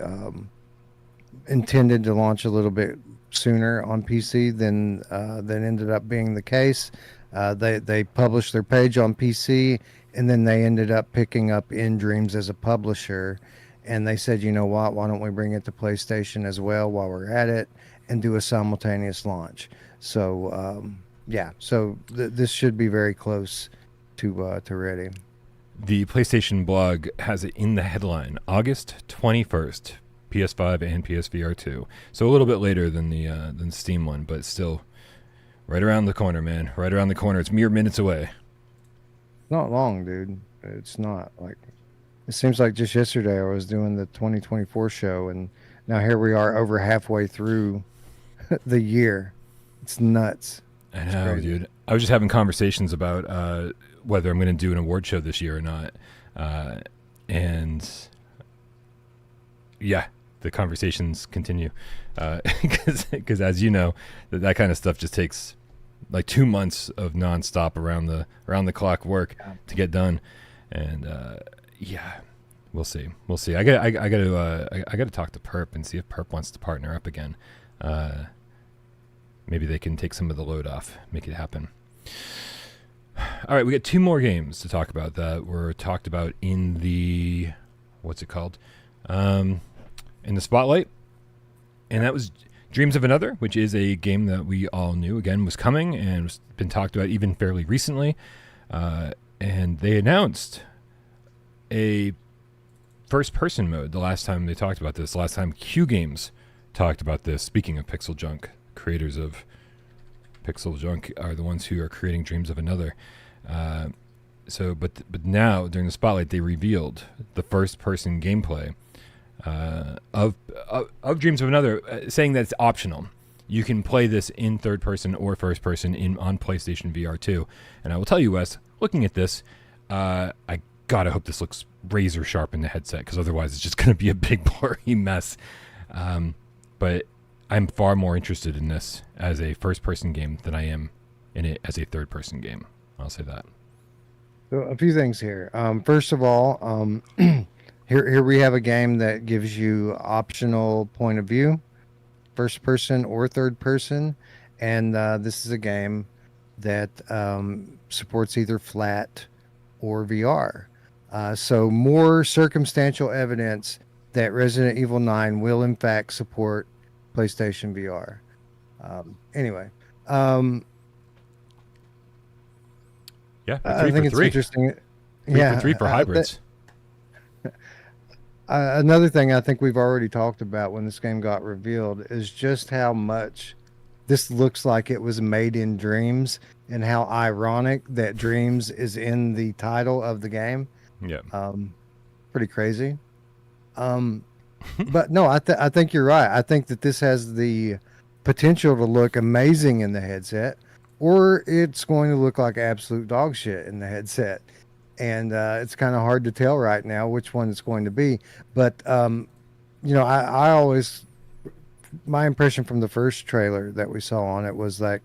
S2: intended to launch a little bit sooner on PC than ended up being the case. They published their page on PC, and then they ended up picking up In Dreams as a publisher, and they said, you know what, why don't we bring it to PlayStation as well while we're at it and do a simultaneous launch. So this should be very close to ready.
S1: The PlayStation blog has it in the headline, August 21st, PS5 and PSVR2. So a little bit later than the Steam one, but still right around the corner, man. Right around the corner. It's mere minutes away.
S2: Not long, dude. It's not. It seems like just yesterday I was doing the 2024 show, and now here we are over halfway through the year. It's nuts.
S1: I know, dude. I was just having conversations about whether I'm going to do an award show this year or not. And yeah, the conversations continue. Because as you know, that kind of stuff just takes like 2 months of nonstop around the clock work to get done. And yeah, we'll see. I got to talk to Perp and see if Perp wants to partner up again. Maybe they can take some of the load off, make it happen. All right, we got 2 more games to talk about that were talked about in the, what's it called? In the spotlight. And that was Dreams of Another, which is a game that we all knew, again, was coming and was been talked about even fairly recently. And they announced a first-person mode the last time they talked about this, the last time Q Games talked about this. Speaking of Pixel Junk, creators of Pixel Junk are the ones who are creating Dreams of Another. But now, during the spotlight, they revealed the first-person gameplay of Dreams of Another, saying that it's optional. You can play this in third person or first person on PlayStation VR 2. And I will tell you, Wes, looking at this, I gotta hope this looks razor sharp in the headset, because otherwise it's just gonna be a big blurry mess. But I'm far more interested in this as a first person game than I am in it as a third person game. I'll say that.
S2: So a few things here. First of all, here we have a game that gives you optional point of view, first person or third person, and this is a game that supports either flat or VR. So more circumstantial evidence that Resident Evil 9 will in fact support PlayStation VR. Anyway.
S1: Yeah,
S2: I think it's interesting.
S1: 3 for 3 for hybrids.
S2: Another thing I think we've already talked about when this game got revealed is just how much this looks like it was made in Dreams, and how ironic that Dreams is in the title of the game.
S1: Yeah.
S2: Um, Pretty crazy. Um, but no, I think you're right. I think that this has the potential to look amazing in the headset, or it's going to look like absolute dog shit in the headset. And it's kind of hard to tell right now which one it's going to be. But I always, my impression from the first trailer that we saw on it was like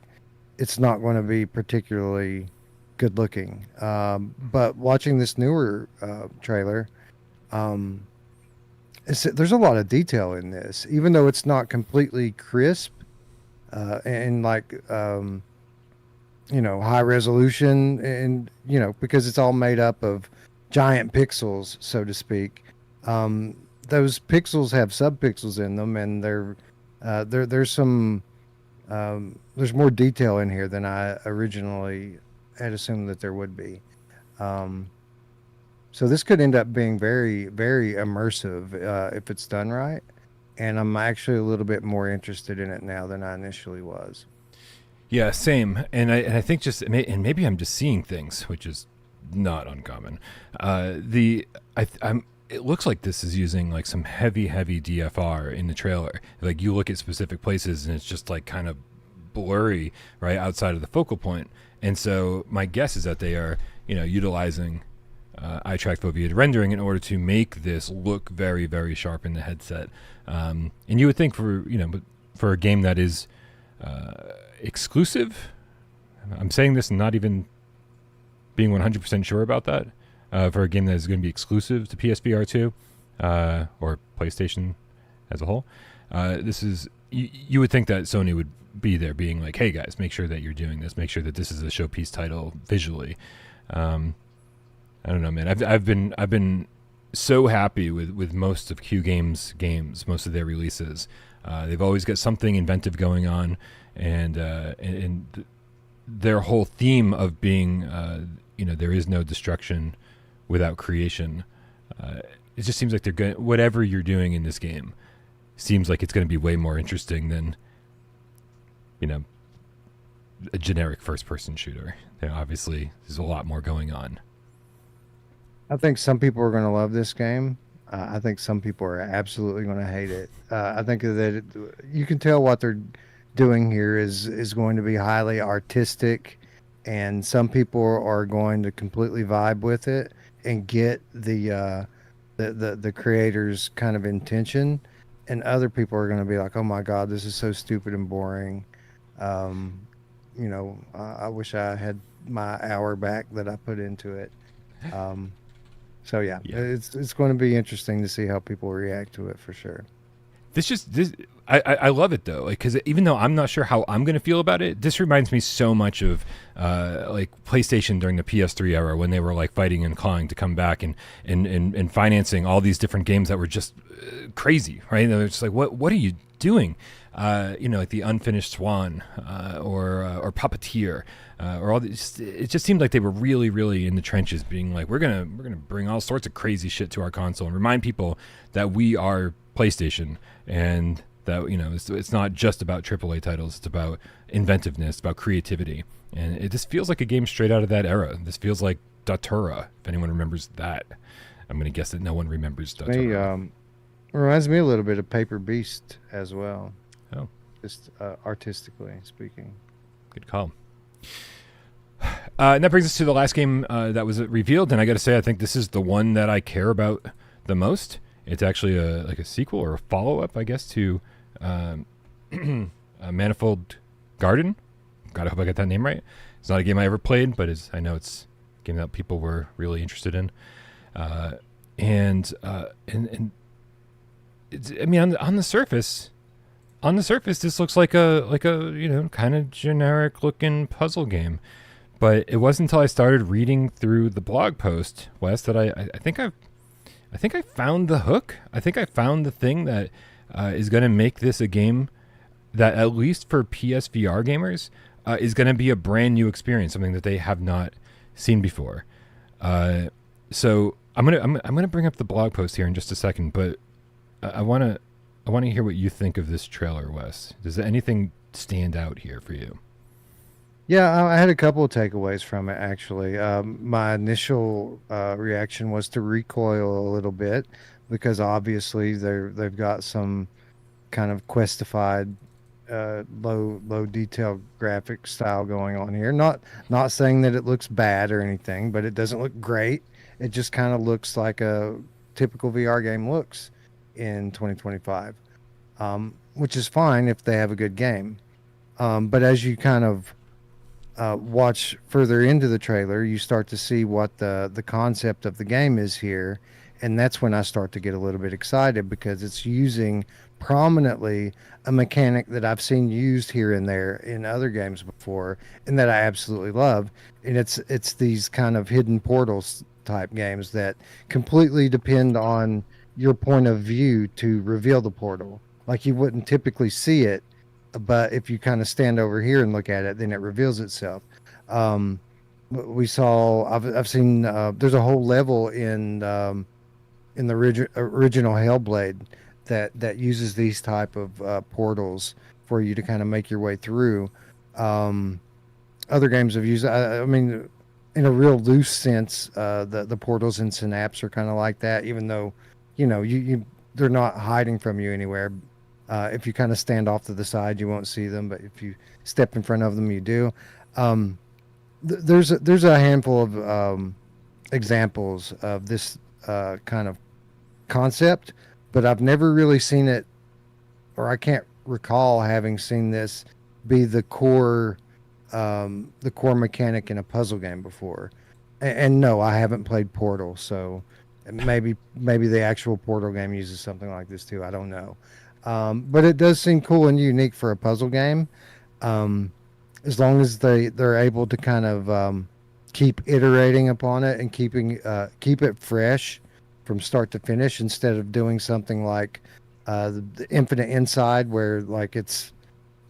S2: it's not going to be particularly good looking. But watching this newer trailer, um, there's a lot of detail in this, even though it's not completely crisp and like high resolution, and because it's all made up of giant pixels, so to speak. Those pixels have subpixels in them, and there's some there's more detail in here than I originally had assumed that there would be. So this could end up being very, very immersive if it's done right. And I'm actually a little bit more interested in it now than I initially was.
S1: Yeah, same. And I think and maybe I'm just seeing things, which is not uncommon. It looks like this is using like some heavy DFR in the trailer. Like you look at specific places and it's just like kind of blurry right outside of the focal point. And so my guess is that they are, utilizing eye tracked foveated rendering in order to make this look very, very sharp in the headset. And you would think for a game that is exclusive, I'm saying this and not even being 100% sure about that, for a game that is going to be exclusive to PSVR2 or PlayStation as a whole, this is you would think that Sony would be there being like, hey guys, make sure that you're doing this, make sure that this is a showpiece title visually. I don't know, man. I've been so happy with most of Q games, most of their releases. They've always got something inventive going on, and their whole theme of being, there is no destruction without creation. It just seems like they're going. Whatever you're doing in this game, seems like it's going to be way more interesting than, a generic first-person shooter. Obviously, there's a lot more going on.
S2: I think some people are going to love this game. I think some people are absolutely going to hate it. I think that you can tell what they're doing here is going to be highly artistic, and some people are going to completely vibe with it and get the creator's kind of intention, and other people are going to be like, "Oh my God, this is so stupid and boring." I wish I had my hour back that I put into it. So yeah, it's going to be interesting to see how people react to it for sure.
S1: I love it though, like because even though I'm not sure how I'm going to feel about it, this reminds me so much of like PlayStation during the PS3 era when they were like fighting and clawing to come back and financing all these different games that were just crazy, right? And they're just like, what are you doing? Like the Unfinished Swan or Puppeteer. Or all these, it just seemed like they were really, really in the trenches, being like, we're gonna bring all sorts of crazy shit to our console and remind people that we are PlayStation, and that it's not just about AAA titles, it's about inventiveness, about creativity, and it just feels like a game straight out of that era. This feels like Datura, if anyone remembers that. I'm gonna guess that no one remembers Datura.
S2: It reminds me a little bit of Paper Beast as well.
S1: Oh,
S2: just artistically speaking.
S1: Good call. And that brings us to the last game that was revealed, and I got to say, I think this is the one that I care about the most. It's actually a sequel or a follow-up, I guess, to Manifold Garden. God, I hope I got that name right. It's not a game I ever played, but I know it's a game that people were really interested in. And it's, I mean, on the surface, this looks like a kind of generic looking puzzle game. But it wasn't until I started reading through the blog post, Wes, that I think I found the hook. I think I found the thing that is going to make this a game that, at least for PSVR gamers, is going to be a brand new experience, something that they have not seen before. So I'm gonna bring up the blog post here in just a second, but I wanna hear what you think of this trailer, Wes. Does anything stand out here for you?
S2: Yeah, I had a couple of takeaways from it actually. My initial reaction was to recoil a little bit because obviously they've got some kind of questified low detail graphic style going on here. Not saying that it looks bad or anything, but it doesn't look great. It just kind of looks like a typical VR game looks in 2025, which is fine if they have a good game. But as you kind of watch further into the trailer, you start to see what the concept of the game is here, and that's when I start to get a little bit excited because it's using prominently a mechanic that I've seen used here and there in other games before, and that I absolutely love. And it's these kind of hidden portals type games that completely depend on your point of view to reveal the portal. Like you wouldn't typically see it, but if you kind of stand over here and look at it, then it reveals itself. Um, we saw, I've seen, there's a whole level in the original Hellblade that uses these type of portals for you to kind of make your way through. Um, Other games have used, I mean, in a real loose sense, the portals in Synapse are kind of like that, even though, you they're not hiding from you anywhere. If you kind of stand off to the side, you won't see them, but if you step in front of them, you do. Um, there's a handful of examples of this kind of concept, but I've never really seen it, or I can't recall having seen this be the core mechanic in a puzzle game before. And no, I haven't played Portal, so maybe the actual Portal game uses something like this too. I don't know. But it does seem cool and unique for a puzzle game. Um, as long as they're able to kind of keep iterating upon it and keep it fresh from start to finish instead of doing something like the Infinite Inside where like it's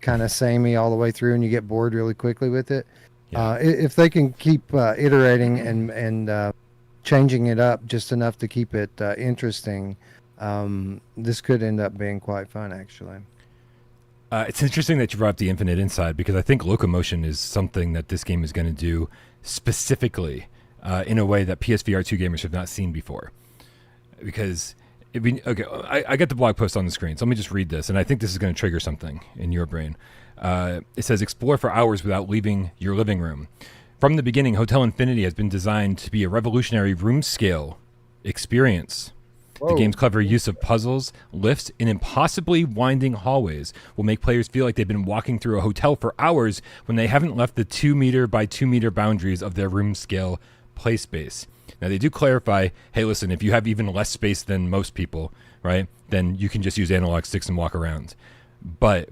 S2: kind of samey all the way through and you get bored really quickly with it.
S1: Yeah.
S2: If they can keep iterating and changing it up just enough to keep it interesting, this could end up being quite fun, actually.
S1: It's interesting that you brought up the Infinite Inside because I think locomotion is something that this game is going to do specifically in a way that PSVR2 gamers have not seen before. Because, I got the blog post on the screen, so let me just read this, and I think this is going to trigger something in your brain. It says, explore for hours without leaving your living room. From the beginning, Hotel Infinity has been designed to be a revolutionary room-scale experience. The game's clever use of puzzles, lifts, and impossibly winding hallways will make players feel like they've been walking through a hotel for hours when they haven't left the 2 meter by 2 meter boundaries of their room scale play space. Now, they do clarify, hey, listen, if you have even less space than most people, right, then you can just use analog sticks and walk around. But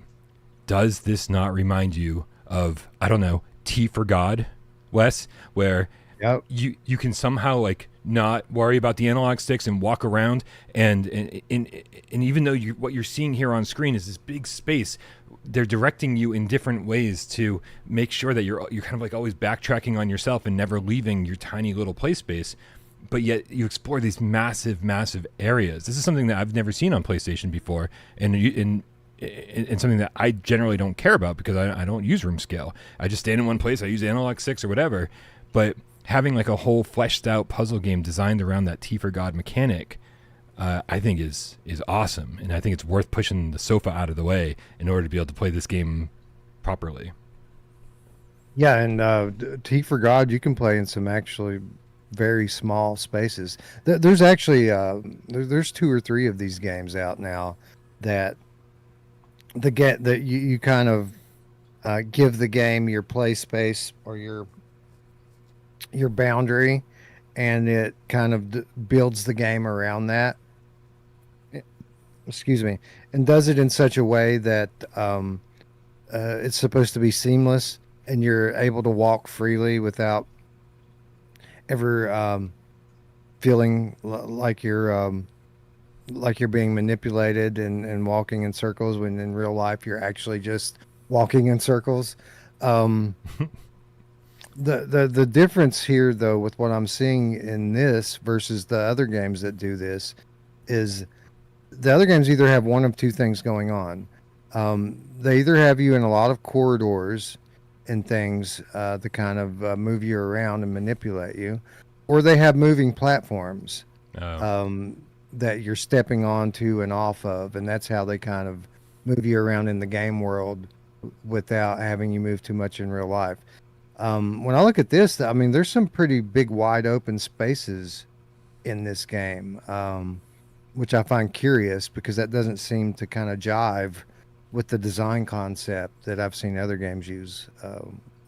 S1: does this not remind you of, I don't know, T for God, Wes, where
S2: Yep.
S1: you can somehow like not worry about the analog sticks and walk around and even though what you're seeing here on screen is this big space, they're directing you in different ways to make sure that you're kind of like always backtracking on yourself and never leaving your tiny little play space, but yet you explore these massive areas. This is something that I've never seen on PlayStation before, and something that I generally don't care about because I don't use room scale. I just stand in one place, I use analog sticks or whatever. But having like a whole fleshed out puzzle game designed around that T for God mechanic, I think is awesome. And I think it's worth pushing the sofa out of the way in order to be able to play this game properly.
S2: Yeah, and T for God, you can play in some actually very small spaces. There's actually there's 2 or 3 of these games out now that that you kind of give the game your play space or your boundary, and it kind of builds the game around that. Excuse me, and does it in such a way that it's supposed to be seamless, and you're able to walk freely without ever feeling like you're being manipulated and walking in circles when in real life you're actually just walking in circles. The difference here, though, with what I'm seeing in this versus the other games that do this, is the other games either have one of two things going on. They either have you in a lot of corridors and things to kind of move you around and manipulate you, or they have moving platforms that you're stepping onto and off of, and that's how they kind of move you around in the game world without having you move too much in real life. When I look at this, I mean, there's some pretty big, wide open spaces in this game, which I find curious because that doesn't seem to kind of jive with the design concept that I've seen other games use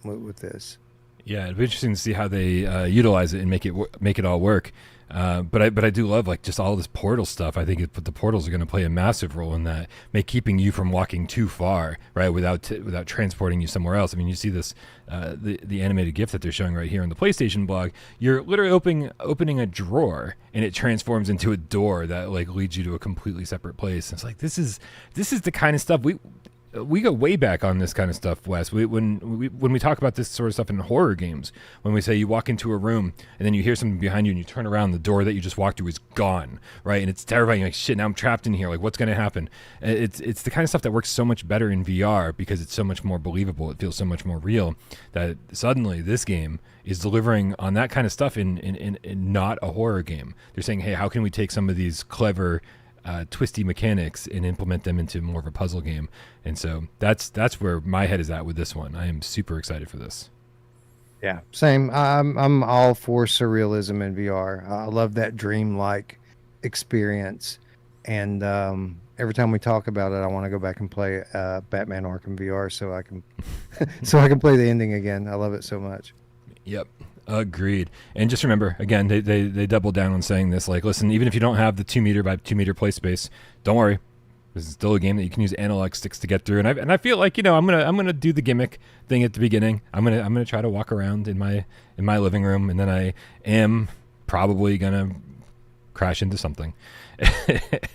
S2: with this.
S1: Yeah, it'd be interesting to see how they utilize it and make it all work. But I do love like just all this portal stuff. I think the portals are going to play a massive role in that, keeping you from walking too far, right? Without transporting you somewhere else. I mean, you see this the animated GIF that they're showing right here on the PlayStation blog. You're literally opening a drawer, and it transforms into a door that like leads you to a completely separate place. And it's like this is the kind of stuff we go way back on this kind of stuff, Wes. When we talk about this sort of stuff in horror games, when we say you walk into a room and then you hear something behind you and you turn around, the door that you just walked through is gone, right? And it's terrifying. You're like, shit, now I'm trapped in here. Like, what's going to happen? It's the kind of stuff that works so much better in VR because it's so much more believable. It feels so much more real that suddenly this game is delivering on that kind of stuff in not a horror game. They're saying, hey, how can we take some of these clever twisty mechanics and implement them into more of a puzzle game? And so that's where my head is at with this one. I am super excited for this.
S2: Yeah, same. I'm all for surrealism in VR. I love that dreamlike experience, and every time we talk about it, I want to go back and play Batman Arkham VR so I can play the ending again. I love it so much.
S1: Yep. Agreed. And just remember, again, they double down on saying this, like, listen, even if you don't have the 2 meter by 2 meter play space, don't worry. This is still a game that you can use analog sticks to get through. And I feel like, I'm gonna do the gimmick thing at the beginning. I'm gonna try to walk around in my living room, and then I am probably gonna crash into something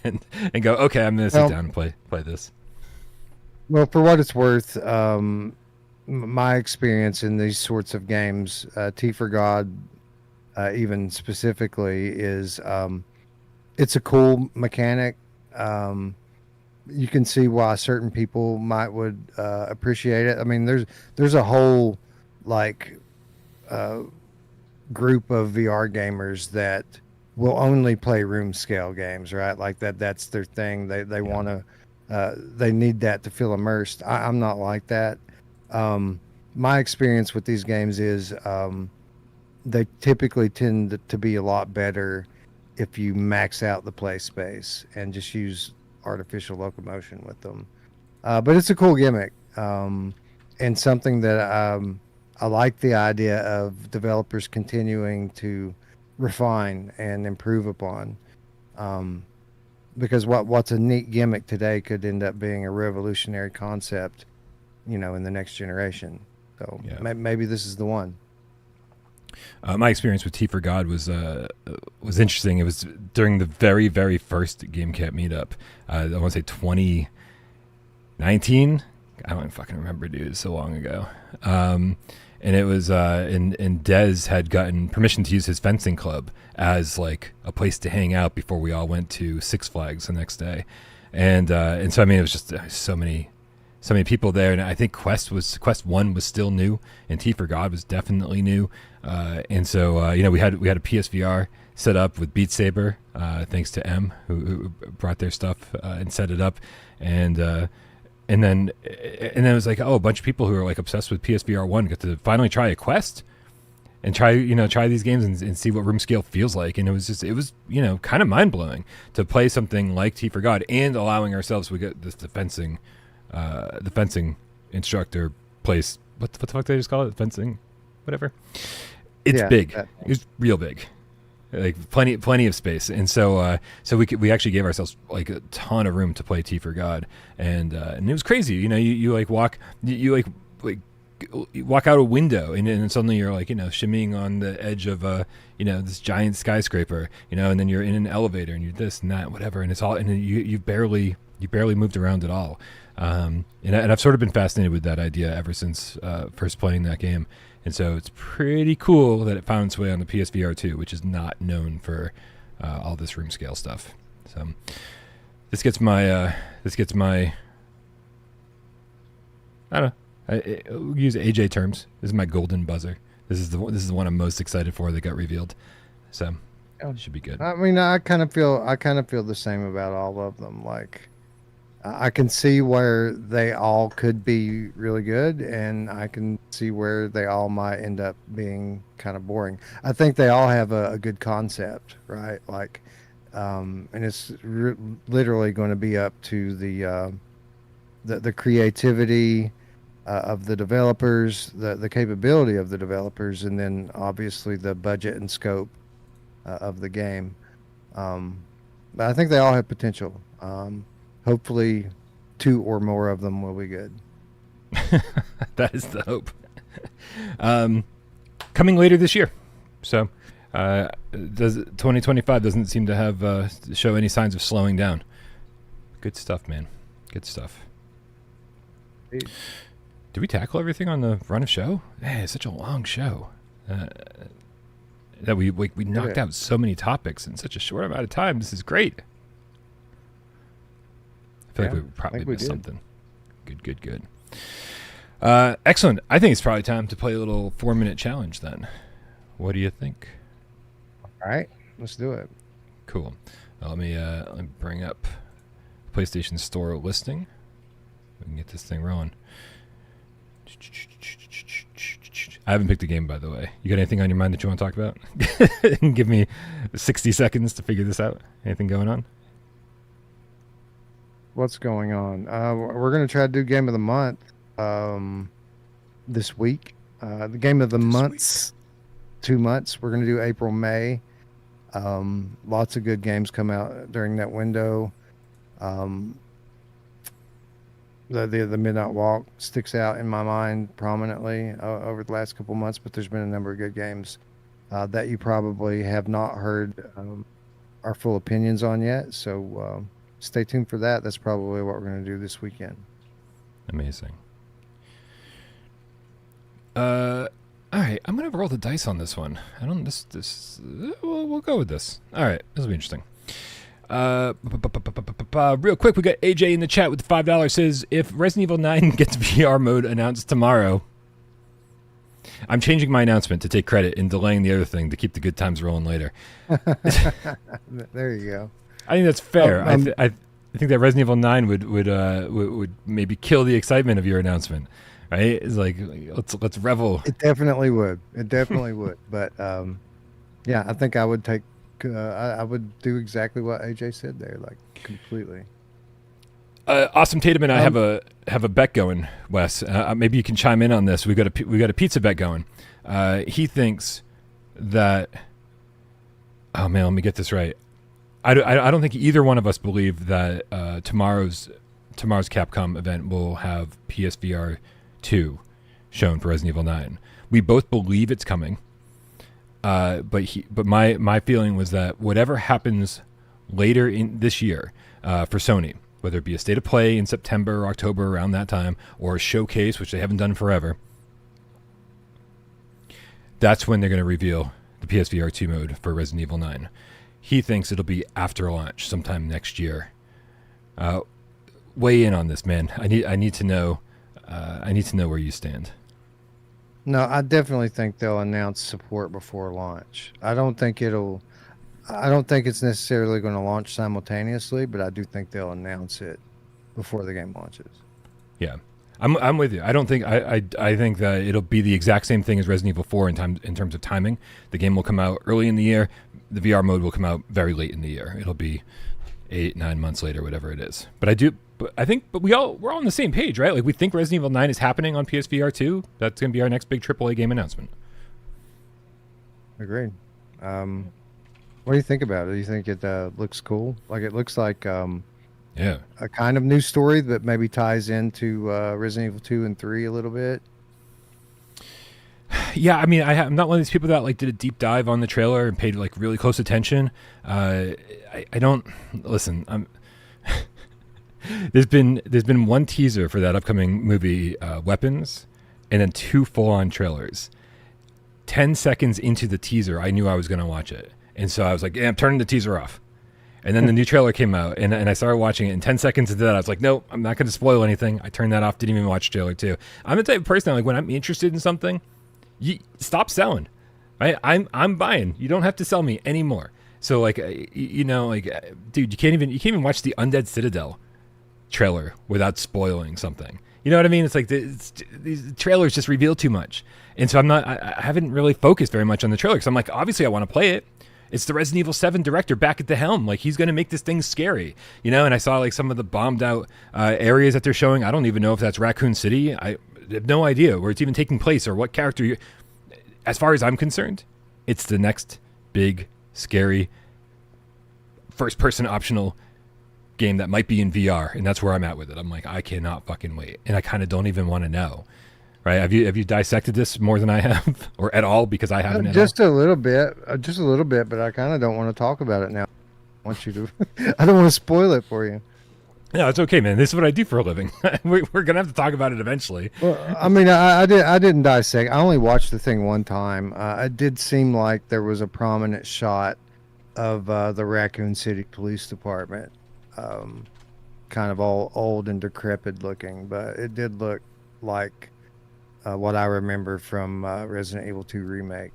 S1: and go, okay, I'm gonna sit down and play this.
S2: Well, for what it's worth, my experience in these sorts of games, T for God, even specifically, is it's a cool mechanic. You can see why certain people would appreciate it. I mean, there's a whole like group of VR gamers that will only play room scale games, right? Like that's their thing. They want to they need that to feel immersed. I'm not like that. My experience with these games is they typically tend to be a lot better if you max out the play space and just use artificial locomotion with them. But it's a cool gimmick, and something that I like the idea of developers continuing to refine and improve upon. Because what's a neat gimmick today could end up being a revolutionary concept, in the next generation. So maybe this is the one.
S1: My experience with T for God was interesting. It was during the very, very first GameCat meetup. I want to say 2019. I don't fucking remember, dude. It's so long ago. And it was and Dez had gotten permission to use his fencing club as like a place to hang out before we all went to Six Flags the next day. And so I mean, it was just so many people there, and I think Quest 1 was still new, and T for God was definitely new, and so we had a PSVR set up with Beat Saber, thanks to M who brought their stuff and set it up, and then it was like, a bunch of people who are like obsessed with PSVR 1 got to finally try a Quest and try these games and see what room scale feels like, and it was kind of mind blowing to play something like T for God and allowing ourselves, we got this the fencing instructor place. What the fuck did they just call it? Fencing, whatever. It's big. It's real big, like plenty of space. And so we actually gave ourselves like a ton of room to play T for God, and it was crazy. You like walk, you walk out a window, and then suddenly you're like shimmying on the edge of this giant skyscraper, and then you're in an elevator, and you're this and that, whatever, and it's all, and you barely moved around at all. And I've sort of been fascinated with that idea ever since first playing that game. And so it's pretty cool that it found its way on the PSVR2, which is not known for all this room scale stuff. So this gets my I don't know. We'll use AJ terms. This is my golden buzzer. This is the one I'm most excited for that got revealed. So it should be good.
S2: I mean, I kind of feel the same about all of them. Like, I can see where they all could be really good, and I can see where they all might end up being kind of boring. I think they all have a good concept, right? Like, and it's literally going to be up to the creativity of the developers, the capability of the developers, and then obviously the budget and scope of the game. But I think they all have potential. Hopefully 2 or more of them will be good.
S1: That is the hope. Coming later this year. So 2025 doesn't seem to have show any signs of slowing down. Good stuff, man. Good stuff. Did we tackle everything on the run of show? Man, it's such a long show. That we knocked out so many topics in such a short amount of time. This is great. I feel like we probably missed something. Good. Excellent. I think it's probably time to play a little 4-minute challenge then. What do you think?
S2: All right, let's do it.
S1: Cool. Let me bring up PlayStation Store listing. We can get this thing rolling. I haven't picked a game, by the way. You got anything on your mind that you want to talk about? Give me 60 seconds to figure this out. Anything going on?
S2: What's going on? We're going to try to do Game of the Month this week. The Game of the Months, 2 months. We're going to do April, May. Lots of good games come out during that window. The Midnight Walk sticks out in my mind prominently over the last couple months, but there's been a number of good games that you probably have not heard our full opinions on yet. So stay tuned for that. That's probably what we're going to do this weekend.
S1: Amazing. All right, I'm going to roll the dice on this one. We'll go with this. All right, this will be interesting. Real quick, we got AJ in the chat with the $5 says, if Resident Evil 9 gets VR mode announced tomorrow, I'm changing my announcement to take credit and delaying the other thing to keep the good times rolling later.
S2: There you go.
S1: I think that's fair. I think that Resident Evil 9 would maybe kill the excitement of your announcement. Right? It's like let's revel.
S2: It definitely would. But yeah, I think I would take. I would do exactly what AJ said there, like completely.
S1: Awesome Tatum and I have a bet going, Wes. Maybe you can chime in on this. We got a pizza bet going. He thinks that. Oh man, let me get this right. I don't think either one of us believe that tomorrow's Capcom event will have PSVR 2 shown for Resident Evil 9. We both believe it's coming. But my feeling was that whatever happens later in this year for Sony, whether it be a state of play in September or October around that time, or a showcase, which they haven't done forever, that's when they're going to reveal the PSVR 2 mode for Resident Evil 9. He thinks it'll be after launch, sometime next year. Weigh in on this, man. I need to know. I need to know where you stand.
S2: No, I definitely think they'll announce support before launch. I don't think it's necessarily going to launch simultaneously, but I do think they'll announce it before the game launches.
S1: Yeah, I'm with you. I don't think I think that it'll be the exact same thing as Resident Evil 4 in terms of timing. The game will come out early in the year. The VR mode will come out very late in the year. It'll be 8-9 months later, whatever it is. But we're all on the same page, right? Like, we think Resident Evil 9 is happening on PSVR 2. That's going to be our next big AAA game announcement.
S2: Agreed. What do you think about it? Do you think it looks cool? Like, it looks like a kind of new story that maybe ties into Resident Evil 2 and 3 a little bit.
S1: Yeah, I mean, I'm not one of these people that like did a deep dive on the trailer and paid like really close attention. I don't listen. There's been one teaser for that upcoming movie, Weapons, and then 2 full-on trailers. 10 seconds into the teaser, I knew I was going to watch it. And so I was like, yeah, I'm turning the teaser off. And then the new trailer came out, and I started watching it. And 10 seconds into that, I was like, nope, I'm not going to spoil anything. I turned that off, didn't even watch trailer 2. I'm the type of person, like, when I'm interested in something, stop selling. Right? I'm buying. You don't have to sell me anymore. So, like, dude, you can't even watch the Undead Citadel trailer without spoiling something. You know what I mean? It's like these trailers just reveal too much. And so I haven't really focused very much on the trailer because I'm like, obviously I want to play it. It's the Resident Evil 7 director back at the helm. Like, he's going to make this thing scary, you know? And I saw, like, some of the bombed out areas that they're showing. I don't even know if that's Raccoon City. I have no idea where it's even taking place or what character. As far as I'm concerned, it's the next big, scary, first-person optional game that might be in VR. And that's where I'm at with it. I'm like, I cannot fucking wait. And I kind of don't even want to know. Right? Have you dissected this more than I have, or at all? Because I haven't.
S2: Just a little bit, but I kind of don't want to talk about it now. I want you to. I don't want to spoil it for you.
S1: No, it's okay, man. This is what I do for a living. We're gonna have to talk about it eventually.
S2: Well, I mean, I didn't dissect. I only watched the thing one time. It did seem like there was a prominent shot of the Raccoon City Police Department, kind of all old and decrepit looking, but it did look like what I remember from Resident Evil 2 Remake.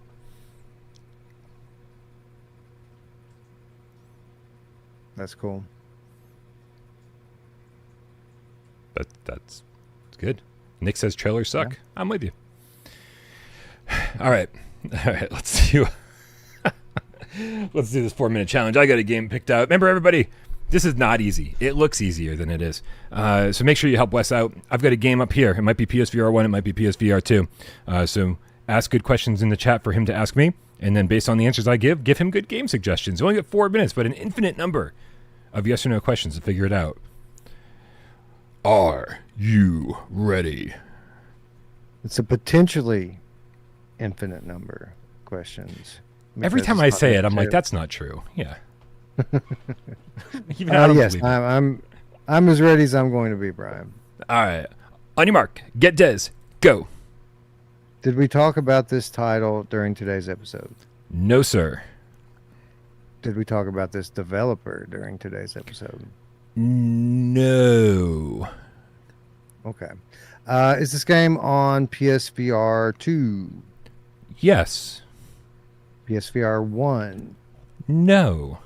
S2: That's cool.
S1: That's good. Nick says trailers suck.
S2: Yeah.
S1: I'm with you. All right. Let's do this 4-minute challenge. I got a game picked out. Remember, everybody, this is not easy. It looks easier than it is. So make sure you help Wes out. I've got a game up here. It might be PSVR 1. It might be PSVR 2. So ask good questions in the chat for him to ask me. And then based on the answers I give him good game suggestions. You only get 4 minutes, but an infinite number of yes or no questions to figure it out. Are you ready?
S2: It's a potentially infinite number of questions.
S1: Every time I say it, I'm like, that's not true. Yeah.
S2: Even I don't believe it. I'm as ready as I'm going to be, Brian.
S1: All right. On your mark, get Des, go.
S2: Did we talk about this title during today's episode?
S1: No, sir.
S2: Did we talk about this developer during today's episode?
S1: No.
S2: Okay. Is this game on PSVR 2?
S1: Yes.
S2: PSVR 1?
S1: No.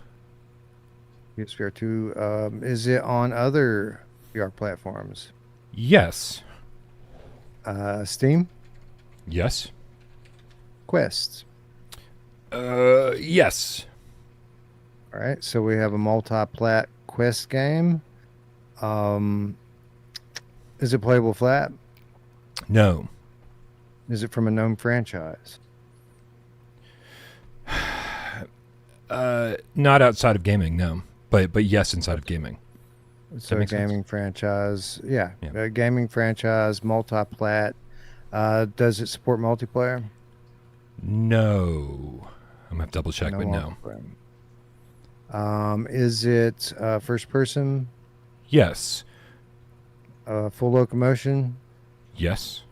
S2: PSVR 2. Is it on other VR platforms?
S1: Yes.
S2: Steam?
S1: Yes.
S2: Quest?
S1: Yes.
S2: All right. So we have a multi-plat Quest game. Is it playable flat?
S1: No.
S2: Is it from a known franchise?
S1: Not outside of gaming, no. But yes, inside of gaming.
S2: So a gaming franchise. Yeah. A gaming franchise, multi-plat. Does it support multiplayer?
S1: No. I'm going to double check, but no.
S2: Is it first person?
S1: Yes.
S2: Full locomotion?
S1: Yes.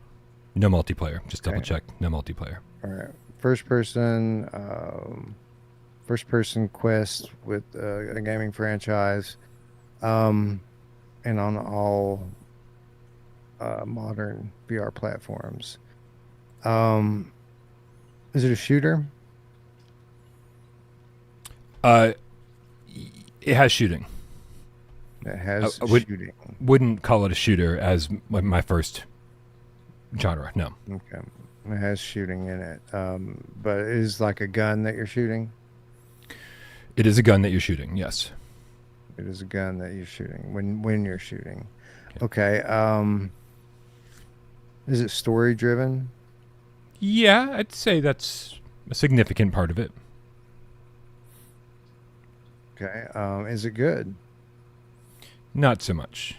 S1: No multiplayer. Just double check. No multiplayer.
S2: All right. First person Quest with a gaming franchise, and on all modern VR platforms. Is it a shooter?
S1: It has shooting.
S2: It has shooting.
S1: Wouldn't call it a shooter as my first genre. No.
S2: Okay. It has shooting in it. But it is like a gun that you're shooting?
S1: It is a gun that you're shooting, yes.
S2: It is a gun that you're shooting when you're shooting. Okay. Is it story driven?
S1: Yeah, I'd say that's a significant part of it.
S2: Okay. Is it good?
S1: Not so much.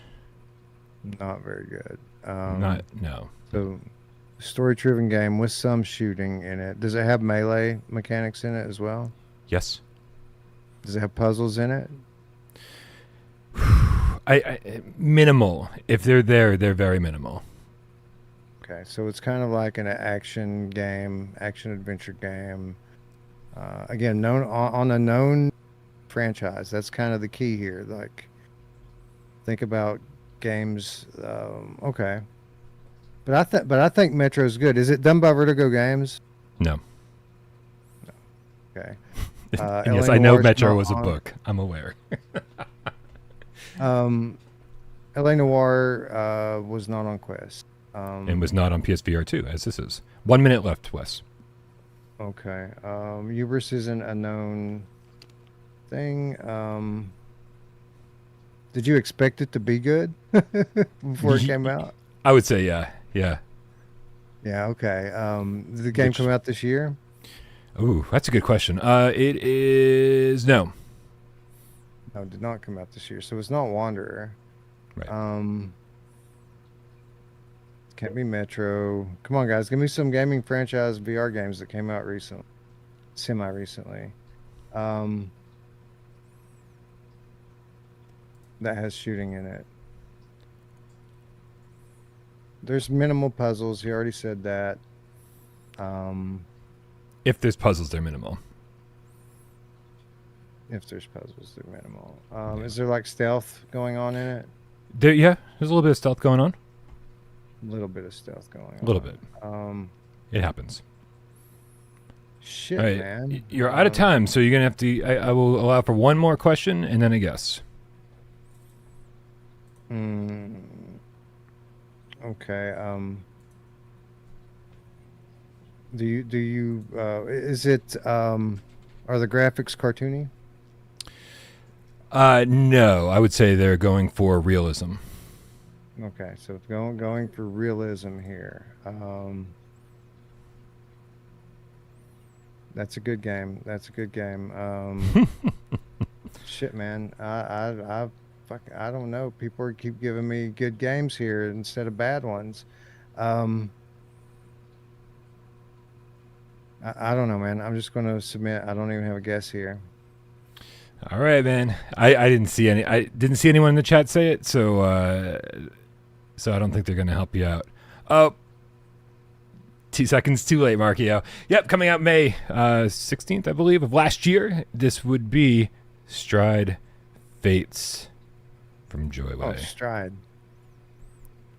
S2: Not very good.
S1: No.
S2: So, story-driven game with some shooting in it. Does it have melee mechanics in it as well?
S1: Yes.
S2: Does it have puzzles in it?
S1: I minimal. If they're there, they're very minimal.
S2: Okay, so it's kind of like an action game, action adventure game. Again, known on a known franchise. That's kind of the key here. Like, think about games. Okay, but I think Metro's good. Is it done by Vertigo Games?
S1: No.
S2: Okay.
S1: And yes,
S2: LA
S1: I know
S2: Noir's
S1: Metro
S2: not
S1: was a
S2: on-
S1: book. I'm aware.
S2: LA Noir was not on Quest.
S1: And was not on PSVR2, as this is. 1 minute left, Wes.
S2: Okay. Hubris isn't a known thing. Did you expect it to be good before it came out?
S1: I would say, yeah. Yeah.
S2: Yeah, okay. Did the game come out this year?
S1: Ooh, that's a good question. It is... No.
S2: No, it did not come out this year. So it's not Wanderer.
S1: Right.
S2: Can't be Metro. Come on, guys. Give me some gaming franchise VR games that came out recently. Semi-recently. That has shooting in it. There's minimal puzzles. He already said that.
S1: If there's puzzles, they're minimal.
S2: If there's puzzles, they're minimal. Is there like stealth going on in it?
S1: Yeah, there's a little bit of stealth going on.
S2: A little bit of stealth going on.
S1: A little bit. It happens.
S2: Shit,
S1: All right,
S2: man.
S1: you're out of time, so you're going to have to... I will allow for one more question and then a guess.
S2: Okay. Do you is it are the graphics cartoony?
S1: No, I would say they're going for realism.
S2: Okay, so it's going for realism here. That's a good game. That's a good game. Shit, man. I don't know. People keep giving me good games here instead of bad ones. I don't know, man. I'm just going to submit. I don't even have a guess here.
S1: All right, man. I didn't see anyone in the chat say it, so I don't think they're going to help you out. Oh, 2 seconds too late, Markio. Yep, coming out May 16th, I believe, of last year. This would be Stride Fates from Joyway.
S2: Oh, Stride.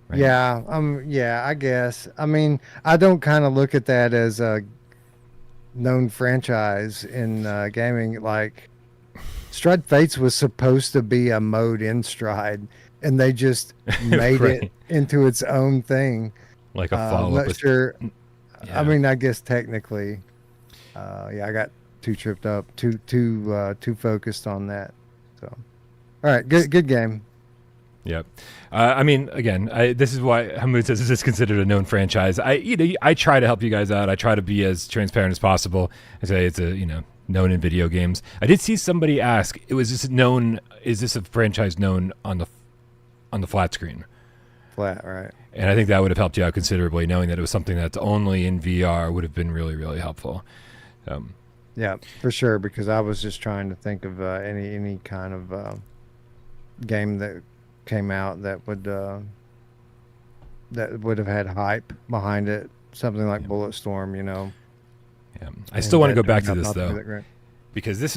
S1: Right?
S2: Yeah, I guess. I mean, I don't kind of look at that as a known franchise in gaming. Like, Stride Fates was supposed to be a mode in Stride, and they just made
S1: Right.
S2: it into its own thing.
S1: Like a
S2: I'm
S1: follow-up.
S2: not sure.
S1: Yeah.
S2: I mean, I guess technically, I got too tripped up, too focused on that. So, all right, good game.
S1: Yep. I mean, again, this is why Hamoud says, is this considered a known franchise? I try to help you guys out. I try to be as transparent as possible. I say it's known in video games. I did see somebody ask, is this a franchise known on the flat screen?
S2: Flat, right.
S1: And I think that would have helped you out considerably, knowing that it was something that's only in VR would have been really, really helpful.
S2: Yeah, for sure, because I was just trying to think of any kind of game that came out that would have had hype behind it, something like Bulletstorm,
S1: Yeah. I still want to go back to this though, because this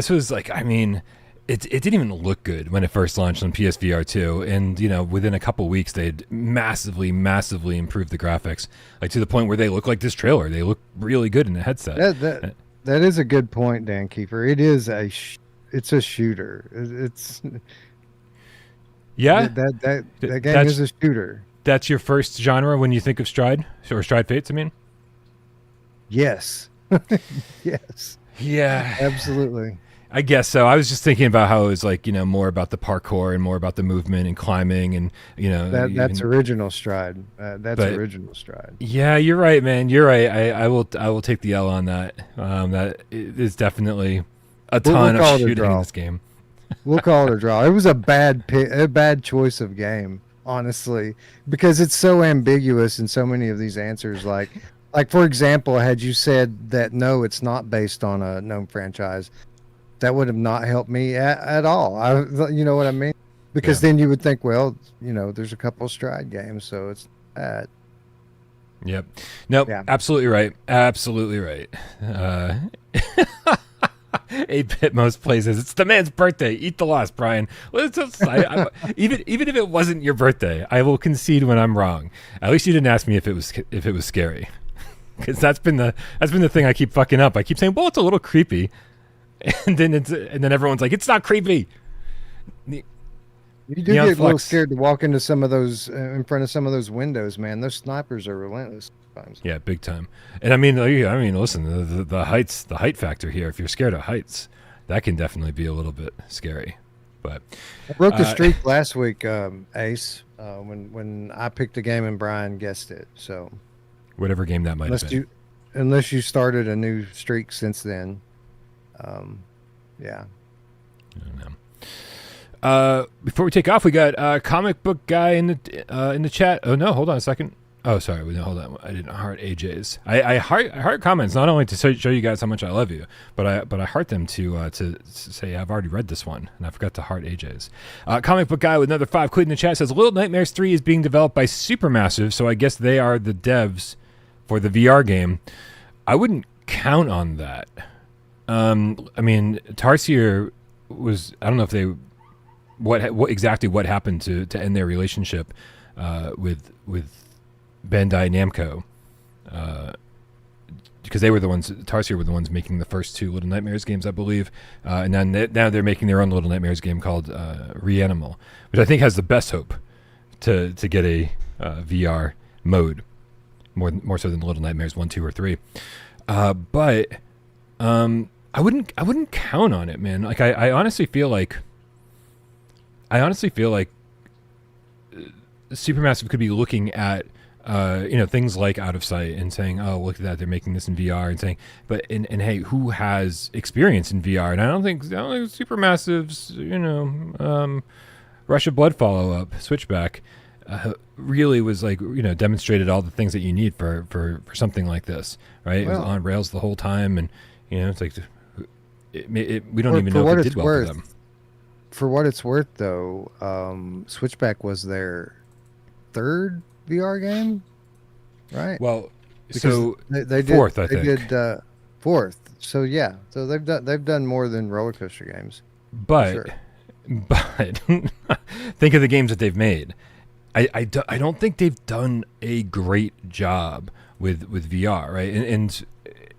S1: was like, I mean, it didn't even look good when it first launched on PSVR2, and within a couple weeks they'd massively improved the graphics, like to the point where they look like this trailer. They look really good in the headset.
S2: That is a good point, Dan Kiefer. It is it's a shooter. It's
S1: yeah.
S2: That game is a shooter.
S1: That's your first genre when you think of Stride or Stride Fates. I mean,
S2: yes, yes,
S1: yeah,
S2: absolutely.
S1: I guess so. I was just thinking about how it was like, more about the parkour and more about the movement and climbing and,
S2: that's original Stride. That's original Stride.
S1: Yeah, you're right, man. You're right. I will take the L on that. That is definitely a ton of shooting in this game.
S2: We'll call it a draw. It was a bad choice of game, honestly, because it's so ambiguous in so many of these answers. Like for example, had you said that no, it's not based on a known franchise, that would have not helped me at all. You know what I mean? Because then you would think, well, there's a couple of Stride games, so it's that.
S1: Yep. Nope.
S2: Yeah.
S1: Absolutely right. Absolutely right. 8-bit most places. It's the man's birthday. Eat the loss, Brian. Even if it wasn't your birthday, I will concede when I'm wrong. At least you didn't ask me if it was scary, because that's been the thing I keep fucking up. I keep saying, well, it's a little creepy, and then everyone's like, it's not creepy.
S2: You do get a little scared to walk into some of those in front of some of those windows, man. Those snipers are relentless sometimes.
S1: Yeah, big time. And I mean, listen, the height factor here. If you're scared of heights, that can definitely be a little bit scary. But
S2: I broke the streak last week, Ace, when I picked a game and Brian guessed it. So
S1: whatever game that might have been.
S2: Unless you started a new streak since then, yeah.
S1: I don't know. Before we take off, we got a comic book guy in the chat. Oh no, hold on a second. Oh, sorry. No, hold on. I didn't heart AJ's. I heart comments not only to show you guys how much I love you, but I heart them to say I've already read this one, and I forgot to heart AJ's. Comic book guy with another £5 in the chat says Little Nightmares 3 is being developed by Supermassive, so I guess they are the devs for the VR game. I wouldn't count on that. I mean, Tarsier was. I don't know if they. What exactly happened to end their relationship with Bandai Namco, because they were the ones, Tarsier were the ones making the first two Little Nightmares games, I believe, and then now they're making their own Little Nightmares game called Reanimal, which I think has the best hope to get a VR mode, more so than Little Nightmares 1, 2, or 3. But I wouldn't count on it, man. Like I honestly feel like Supermassive could be looking at things like Out of Sight and saying, oh, look at that, they're making this in VR, and saying, but hey, who has experience in VR? And I don't think Supermassive's Rush of Blood follow-up, Switchback, really was demonstrated all the things that you need for something like this, right? Well, it was on rails the whole time, and it's like we don't even know if it did well for them.
S2: For what it's worth, though, Switchback was their third VR game, right?
S1: Well,
S2: because
S1: so
S2: they did
S1: fourth, I think.
S2: They did fourth. So yeah, so they've done more than roller coaster games.
S1: But think of the games that they've made. I don't think they've done a great job with VR, right?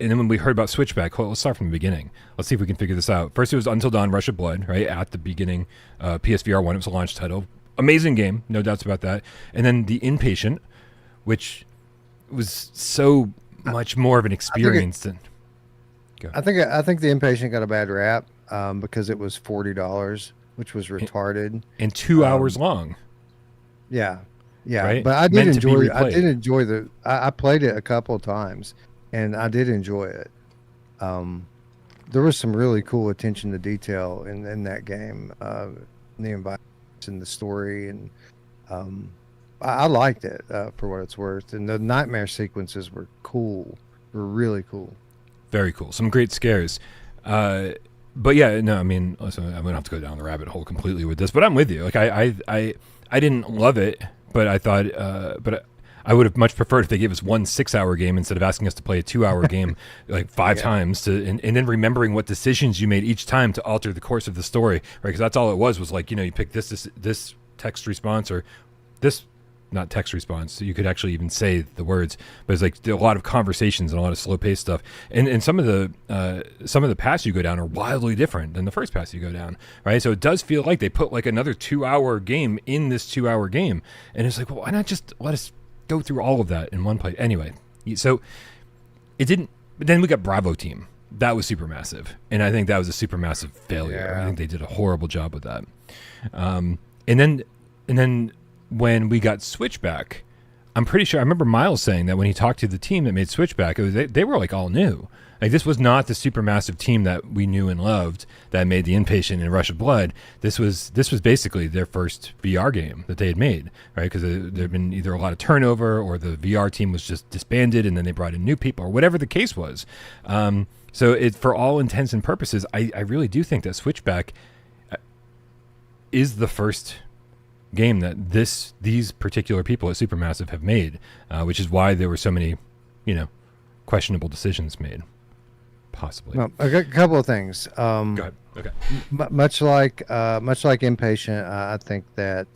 S1: And then when we heard about Switchback, let's start from the beginning. Let's see if we can figure this out. First, it was Until Dawn: Rush of Blood, right? At the beginning, PSVR 1, it was a launch title. Amazing game, no doubts about that. And then The Inpatient, which was so much more of an experience than...
S2: I think The Inpatient got a bad rap because it was $40, which was retarded.
S1: And 2 hours long.
S2: Yeah.
S1: Right?
S2: But I did enjoy I played it a couple of times. And I did enjoy it. There was some really cool attention to detail in that game, the environment and the story, and I liked it for what it's worth. And the nightmare sequences were cool, were really cool.
S1: Very cool. Some great scares. But yeah, no, I mean, listen, I'm gonna have to go down the rabbit hole completely with this, but I'm with you. Like I didn't love it, but I thought, I would have much preferred if they gave us 1 6-hour game instead of asking us to play a 2-hour game like 5 times and then remembering what decisions you made each time to alter the course of the story, right? Because that's all it was like, you pick this text response or this, not text response, so you could actually even say the words, but it's like a lot of conversations and a lot of slow-paced stuff. And some of the paths you go down are wildly different than the first path you go down, right? So it does feel like they put like another 2-hour game in this 2-hour game, and it's like, well, why not just let us go through all of that in one play? Anyway, so it didn't. But then we got Bravo Team. That was Supermassive, and I think that was a Supermassive failure.
S2: Yeah.
S1: I think they did a horrible job with that. And then when we got Switchback, I'm pretty sure I remember Miles saying that when he talked to the team that made Switchback, they were like all new. Like this was not the Supermassive team that we knew and loved that made The Inpatient and Rush of Blood. This was basically their first VR game that they had made, right? Because there had been either a lot of turnover or the VR team was just disbanded and then they brought in new people or whatever the case was. So it, for all intents and purposes, I really do think that Switchback is the first game that these particular people at Supermassive have made, which is why there were so many, questionable decisions made. Possibly.
S2: Well, I got a couple of things.
S1: Go ahead. Okay.
S2: Much like Impatient, I think that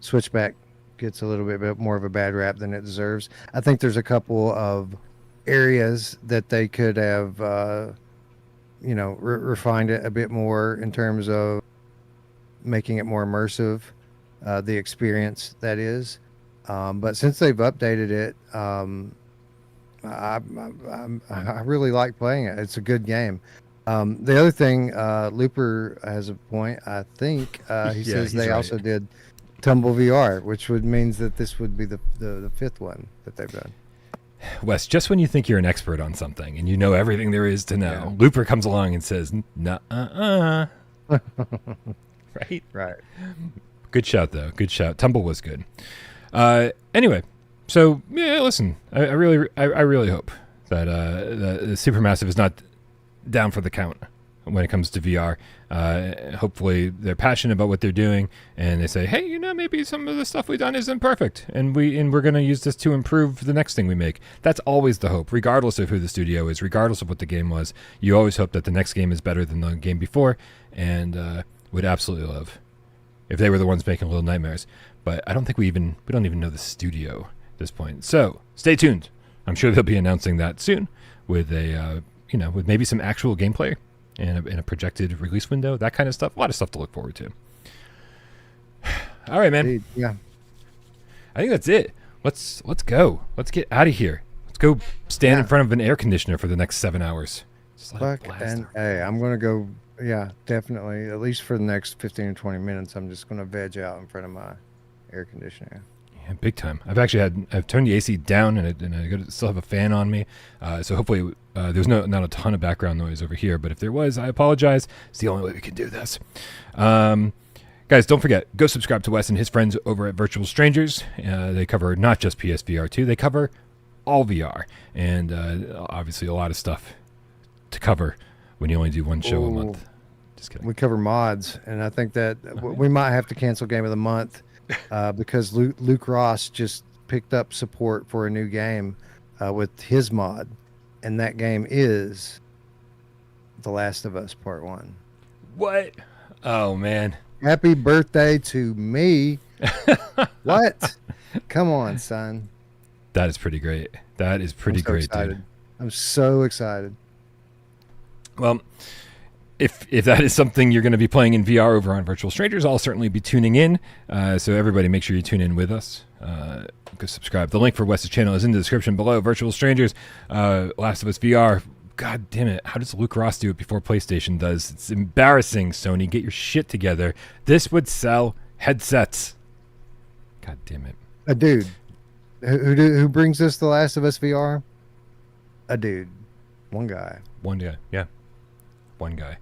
S2: Switchback gets a little bit more of a bad rap than it deserves. I think there's a couple of areas that they could have, refined it a bit more in terms of making it more immersive, the experience that is. But since they've updated it, I really like playing it. It's a good game. The other thing, Looper has a point. I think he says they also did Tumble VR, which means that this would be the fifth one that they've done.
S1: Wes, just when you think you're an expert on something and you know everything there is to know, Looper comes along and says, "Nuh-uh." Right. Good shout, though. Good shout. Tumble was good. Anyway, so yeah, listen. I really hope that the Supermassive is not down for the count when it comes to VR. Hopefully, they're passionate about what they're doing, and they say, "Hey, maybe some of the stuff we've done isn't perfect, and we're going to use this to improve the next thing we make." That's always the hope, regardless of who the studio is, regardless of what the game was. You always hope that the next game is better than the game before, and would absolutely love if they were the ones making Little Nightmares. But I don't think we don't even know the studio at this point. So stay tuned. I'm sure they'll be announcing that soon with with maybe some actual gameplay and a projected release window, that kind of stuff. A lot of stuff to look forward to. All right, man.
S2: Indeed, yeah.
S1: I think that's it. Let's go. Let's get out of here. Let's go stand in front of an air conditioner for the next 7 hours.
S2: Hey, I'm going to go. Yeah, definitely. At least for the next 15 or 20 minutes, I'm just going to veg out in front of my air conditioner.
S1: Yeah, big time. I've turned the AC down and I still have a fan on me. So hopefully there's not a ton of background noise over here, but if there was, I apologize. It's the only way we can do this. Guys, don't forget, go subscribe to Wes and his friends over at Virtual Strangers. They cover not just PSVR2, they cover all VR, and obviously a lot of stuff to cover when you only do one show a month. Just kidding.
S2: We cover mods, and I think that we might have to cancel Game of the Month because Luke Ross just picked up support for a new game with his mod, and that game is The Last of Us Part 1.
S1: What? Oh, man.
S2: Happy birthday to me. What? Come on, son.
S1: That is pretty great. That is pretty great,
S2: excited.
S1: dude.
S2: I'm so excited.
S1: Well, if that is something you're going to be playing in VR over on Virtual Strangers, I'll certainly be tuning in. So everybody, make sure you tune in with us. Go subscribe. The link for Wes's channel is in the description below. Virtual Strangers, Last of Us VR. God damn it. How does Luke Ross do it before PlayStation does? It's embarrassing, Sony. Get your shit together. This would sell headsets. God damn it.
S2: A dude. Who brings us The Last of Us VR? A dude. One guy.
S1: One guy. Yeah. One guy.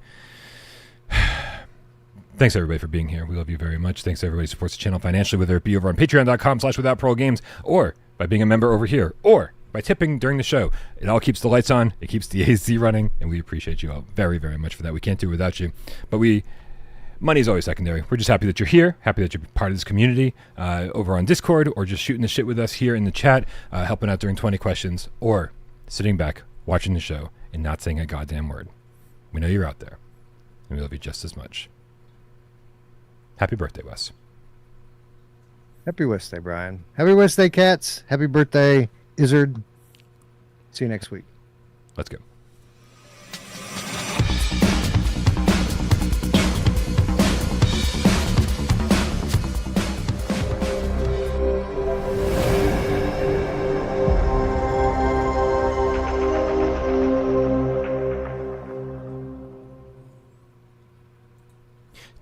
S1: Thanks everybody for being here. We love you very much. Thanks to everybody who supports the channel financially, whether it be over on patreon.com/withoutparolegames or by being a member over here or by tipping during the show. It all keeps the lights on. It keeps the AC running, and we appreciate you all very, very much for that. We can't do it without you. But money's always secondary. We're just happy that you're here, happy that you're part of this community over on Discord, or just shooting the shit with us here in the chat, helping out during 20 questions, or sitting back, watching the show, and not saying a goddamn word. We know you're out there, and we love you just as much. Happy birthday, Wes.
S2: Happy WesDay, Brian. Happy WesDay, cats. Happy birthday, Izzard. See you next week.
S1: Let's go.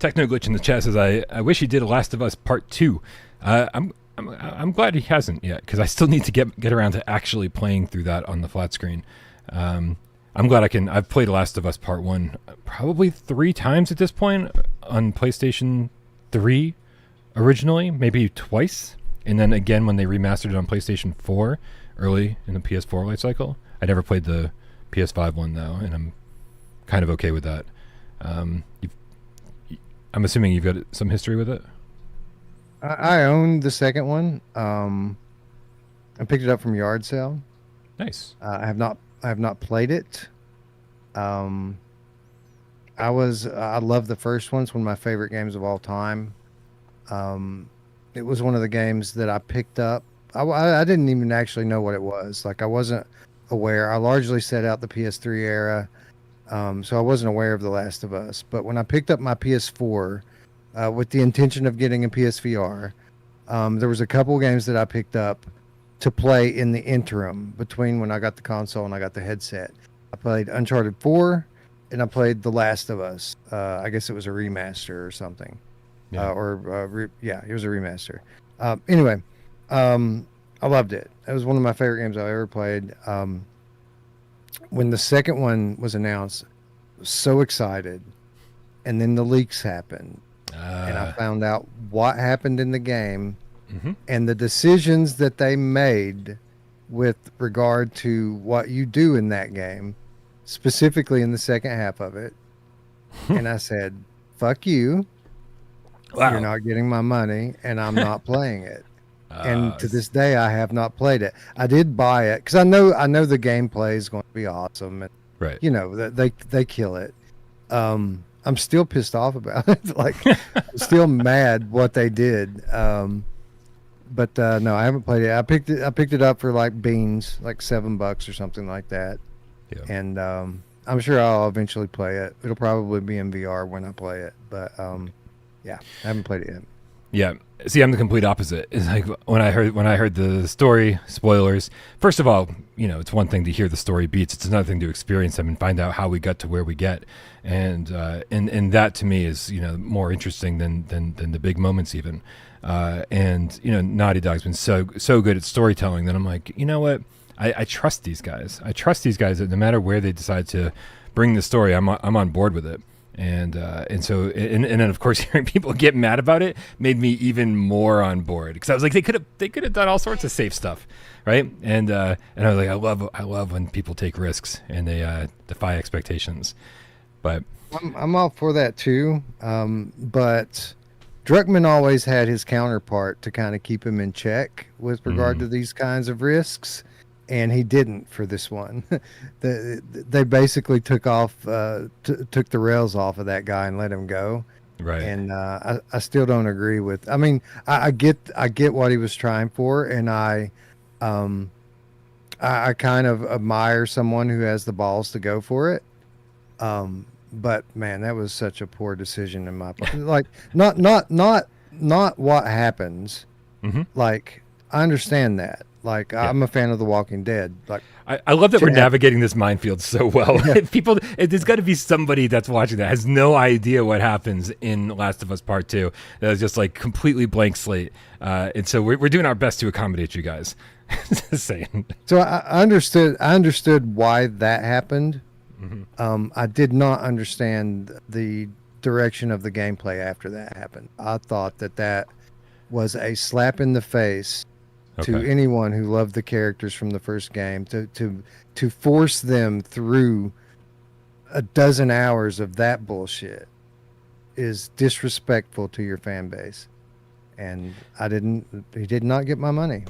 S1: Techno Glitch in the chat says, I wish he did a Last of Us Part 2. I'm glad he hasn't yet, because I still need to get around to actually playing through that on the flat screen. I'm glad I've played Last of Us Part 1 probably 3 times at this point on PlayStation 3 originally, maybe twice. And then again when they remastered it on PlayStation 4 early in the PS4 life cycle. I never played the PS5 one though, and I'm kind of okay with that. I'm assuming you've got some history with it?
S2: I owned the second one. I picked it up from yard sale.
S1: Nice.
S2: I have not played it. Um, I love the first one. It's one of my favorite games of all time. Um, it was one of the games that I picked up. I didn't even actually know what it was. Like I wasn't aware. I largely set out the PS3 era, so I wasn't aware of The Last of Us. But when I picked up my PS4 with the intention of getting a PSVR, there was a couple games that I picked up to play in the interim between when I got the console and I got the headset. I played Uncharted 4 and I played The Last of Us. I guess it was a remaster or something.
S1: Yeah.
S2: Yeah, it was a remaster. Anyway, I loved it. It was one of my favorite games I've ever played. When the second one was announced, I was so excited. And then the leaks happened. And I found out what happened in the game and the decisions that they made with regard to what you do in that game, specifically in the second half of it. And I said, fuck you.
S1: Wow.
S2: You're not getting my money, and I'm not playing it. And to this day, I have not played it. I did buy it because I know the gameplay is going to be awesome, and
S1: right.
S2: you know they kill it. I'm still pissed off about it. Like, I'm still mad what they did. But no, I haven't played it. I picked it up for like beans, like $7 or something like that.
S1: Yeah.
S2: And I'm sure I'll eventually play it. It'll probably be in VR when I play it. But yeah, I haven't played it yet.
S1: Yeah. See, I'm the complete opposite. It's like when I heard the story spoilers. First of all, you know, it's one thing to hear the story beats. It's another thing to experience them and find out how we got to where we get. And that to me is, you know, more interesting than the big moments even. And you know, Naughty Dog's been so good at storytelling that I'm like, you know what? I trust these guys. I trust these guys that no matter where they decide to bring the story, I'm on board with it. And then of course hearing people get mad about it made me even more on board because I was like they could have done all sorts of safe stuff, right? And I was like I love when people take risks and they defy expectations. But
S2: I'm all for that too. But Druckmann always had his counterpart to kind of keep him in check with regard to these kinds of risks. And he didn't for this one. They basically took the rails off of that guy and let him go.
S1: right.
S2: And I still don't agree with. I mean, I get what he was trying for, and I kind of admire someone who has the balls to go for it. But man, that was such a poor decision in my part. Like not what happens. Like I understand that. Like
S1: Yeah.
S2: I'm a fan of The Walking Dead. Like
S1: I love that we're navigating this minefield so well. Yeah. There's got to be somebody that's watching that has no idea what happens in Last of Us Part 2. That was just like completely blank slate. And so we're doing our best to accommodate you guys. Just saying.
S2: So I understood why that happened. I did not understand the direction of the gameplay after that happened. I thought that was a slap in the face to anyone who loved the characters from the first game to force them through a dozen hours of that bullshit is disrespectful to your fan base. And he did not get my money.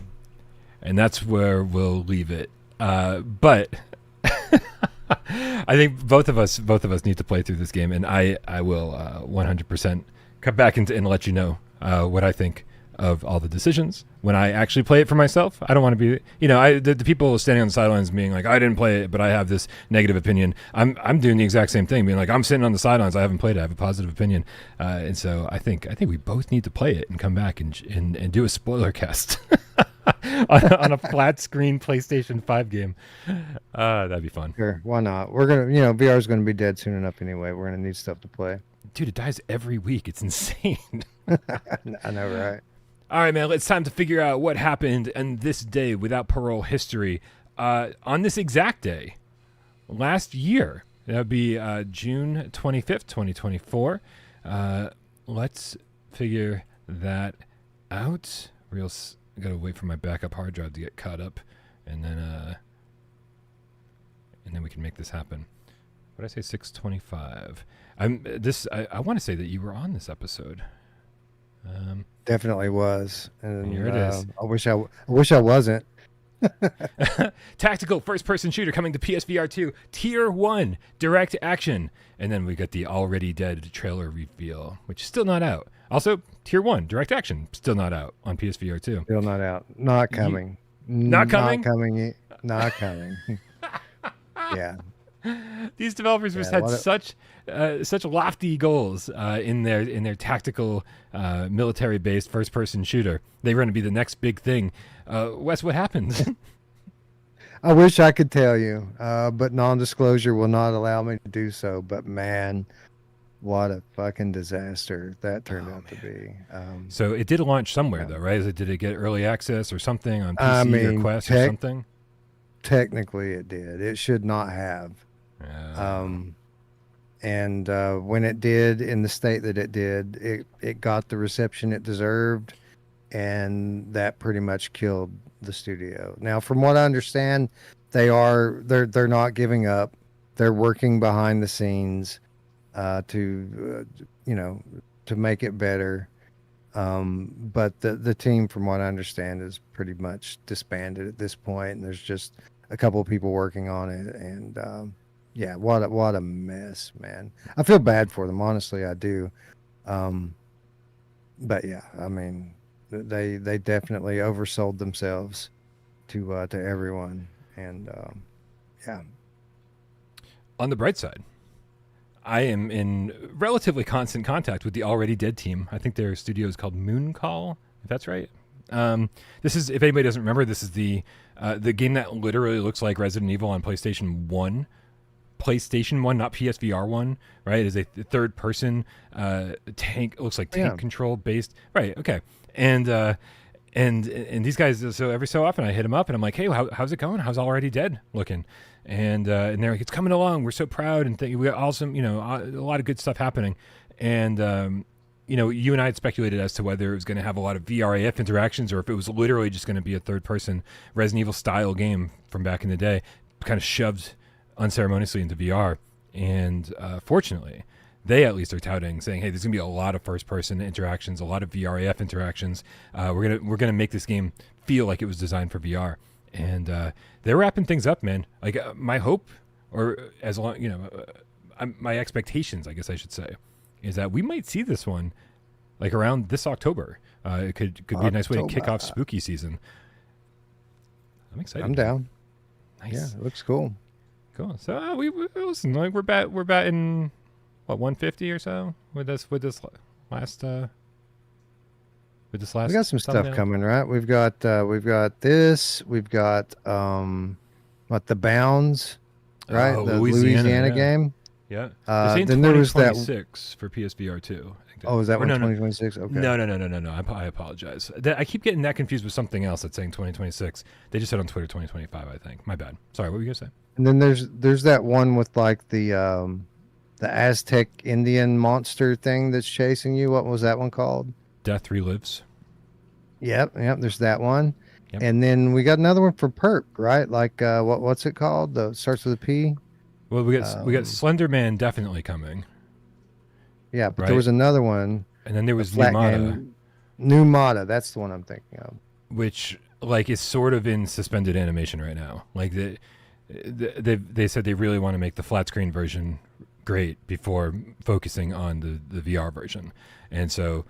S1: And that's where we'll leave it. But I think both of us need to play through this game, and I will 100% come back and let you know what I think of all the decisions when I actually play it for myself. I don't want to be, you know, the people standing on the sidelines being like, I didn't play it, but I have this negative opinion. I'm doing the exact same thing, being like, I'm sitting on the sidelines. I haven't played it. I have a positive opinion. And so I think we both need to play it and come back and do a spoiler cast on a flat screen PlayStation 5 game. That'd be fun.
S2: Sure. Why not? We're going to, VR is going to be dead soon enough anyway. We're going to need stuff to play.
S1: Dude, it dies every week. It's insane.
S2: I know, right?
S1: All right, man, it's time to figure out what happened in this day without parole history. On this exact day, last year, that would be June 25th, 2024. Let's figure that out. I gotta wait for my backup hard drive to get caught up, and then we can make this happen. What did I say? 625. I want to say that you were on this episode.
S2: Definitely was. And
S1: Here it is.
S2: I wish I wasn't.
S1: Tactical first-person shooter coming to PSVR2, Tier 1, direct action. And then we got the Already Dead trailer reveal, which is still not out. Also, Tier 1, direct action, still not out on PSVR2.
S2: Still not out. Not coming.
S1: Not coming?
S2: Not coming. Not coming. Yeah.
S1: These developers just had such lofty goals in their tactical military-based first-person shooter. They were going to be the next big thing. Wes, what happened?
S2: I wish I could tell you, but non-disclosure will not allow me to do so. But man, what a fucking disaster that turned out to be.
S1: So it did launch somewhere, though, right? Did it get early access or something on PC or Quest or something?
S2: Technically, it did. It should not have. And when it did, in the state that it did, it got the reception it deserved, and that pretty much killed the studio. Now, from what I understand, they're not giving up. They're working behind the scenes to make it better. But the team, from what I understand, is pretty much disbanded at this point, and there's just a couple of people working on it. And yeah, what a mess, man. I feel bad for them, honestly, I do. But yeah, I mean, they definitely oversold themselves to everyone, and yeah.
S1: On the bright side, I am in relatively constant contact with the Already Dead team. I think their studio is called Mooncall, if that's right. This is, if anybody doesn't remember, this is the game that literally looks like Resident Evil on PlayStation 1. PlayStation 1, not PSVR 1, right? It is a third-person tank. It looks like tank control based. Right, okay. And these guys, so every so often I hit them up and I'm like, hey, how's it going? How's Already Dead looking? And they're like, it's coming along. We're so proud, and we got awesome, a lot of good stuff happening. And you and I had speculated as to whether it was going to have a lot of VRAF interactions or if it was literally just going to be a third-person Resident Evil style game from back in the day, kind of shoved unceremoniously into VR. And fortunately, they at least are touting, saying, hey, there's going to be a lot of first-person interactions, a lot of VRAF interactions. We're gonna make this game feel like it was designed for VR. And they're wrapping things up, man. Like my hope, or as long, my expectations, I guess I should say, is that we might see this one like around this October. It could be a nice way to kick off spooky season. I'm excited.
S2: I'm down.
S1: Nice.
S2: Yeah, it looks cool.
S1: Cool. So we listen. Like we're batting what 150 or so with this last. We
S2: got some stuff coming, right? We've got this. We've got the Bounds, right?
S1: Oh,
S2: the Louisiana
S1: yeah.
S2: game.
S1: Yeah.
S2: Then there was that
S1: 2026 for PSVR 2.
S2: Oh, is that one 2026? Okay.
S1: No. I apologize. I keep getting that confused with something else that's saying 2026. They just said on Twitter 2025, I think. My bad. Sorry, what were you gonna say?
S2: And then there's that one with like the Aztec Indian monster thing that's chasing you. What was that one called?
S1: Death Relives.
S2: Yep. There's that one.
S1: Yep.
S2: And then we got another one for Perp, right? Like what's it called? Starts with a P.
S1: Well, we got Slender Man definitely coming.
S2: Yeah, but
S1: right?
S2: there was another one.
S1: And then there was Numata.
S2: Numata, that's the one I'm thinking of.
S1: Which like is sort of in suspended animation right now. Like they said they really want to make the flat screen version great before focusing on the VR version. And so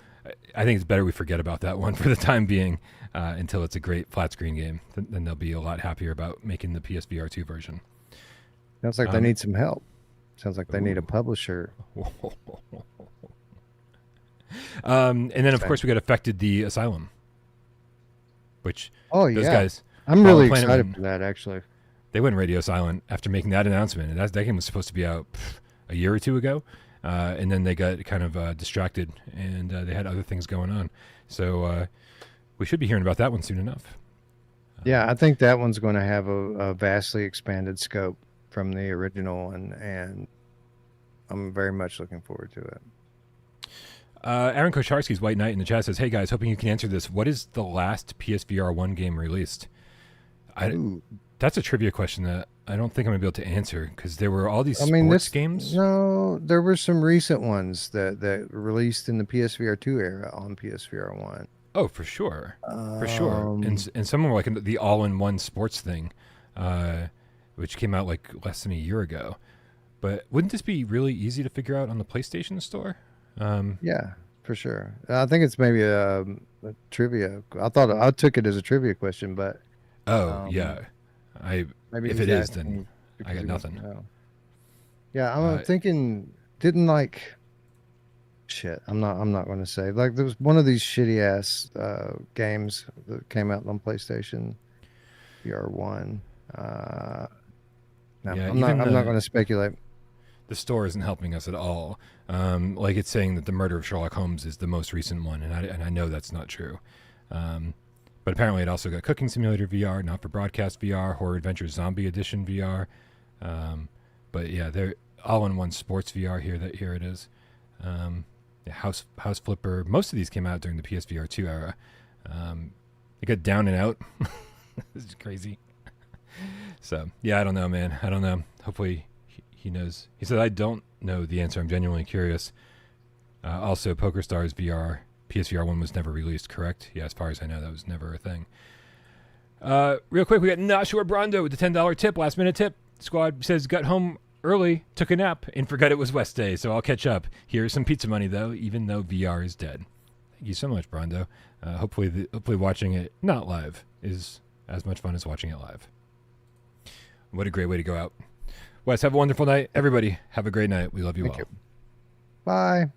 S1: I think it's better we forget about that one for the time being until it's a great flat screen game. Then they'll be a lot happier about making the PSVR 2 version.
S2: Sounds like they need some help. Sounds like they need a publisher.
S1: And then, of course, we got Affected the Asylum, which those guys...
S2: I'm really excited for that, actually.
S1: They went radio silent after making that announcement. And that game was supposed to be out a year or two ago. And then they got kind of distracted, and they had other things going on. So we should be hearing about that one soon enough.
S2: Yeah, I think that one's going to have a vastly expanded scope from the original, and I'm very much looking forward to it.
S1: Aaron Kocharski's White Knight in the chat says, hey guys, hoping you can answer this. What is the last PSVR 1 game released?
S2: Ooh.
S1: That's a trivia question that I don't think I'm gonna be able to answer because there were all these
S2: I mean,
S1: sports games.
S2: No, there were some recent ones that released in the PSVR2 era on PSVR1.
S1: Oh, for sure, for sure. And some were like the all-in-one sports thing, which came out like less than a year ago. But wouldn't this be really easy to figure out on the PlayStation Store?
S2: Yeah, for sure. I think it's maybe a trivia. I took it as a trivia question, but
S1: yeah,
S2: maybe
S1: if
S2: he's
S1: it is,
S2: asking
S1: then
S2: because
S1: I got
S2: he wants to
S1: nothing.
S2: know. Yeah, I'm thinking. Didn't like. Shit, I'm not going to say. Like there was one of these shitty ass games that came out on PlayStation VR1. No,
S1: Yeah,
S2: I'm not going to speculate.
S1: The store isn't helping us at all. Like it's saying that the murder of Sherlock Holmes is the most recent one, and I know that's not true. But apparently, it also got Cooking Simulator VR, Not for Broadcast VR, Horror Adventure Zombie Edition VR. But yeah, they're all in one sports VR here. Here it is. House Flipper. Most of these came out during the PSVR2 era. They got Down and Out. This is crazy. So yeah, I don't know, man. I don't know. Hopefully he knows. He said, I don't know the answer. I'm genuinely curious. Also, PokerStars VR, PSVR 1 was never released, correct? Yeah, as far as I know, that was never a thing. Real quick, we got Nashua Brondo with the $10 tip, last minute tip. Squad says, got home early, took a nap, and forgot it was WesDay, so I'll catch up. Here's some pizza money, though, even though VR is dead. Thank you so much, Brondo. Hopefully watching it not live is as much fun as watching it live. What a great way to go out. Wes, have a wonderful night. Everybody, have a great night. We love you all.
S2: Thank you. Bye.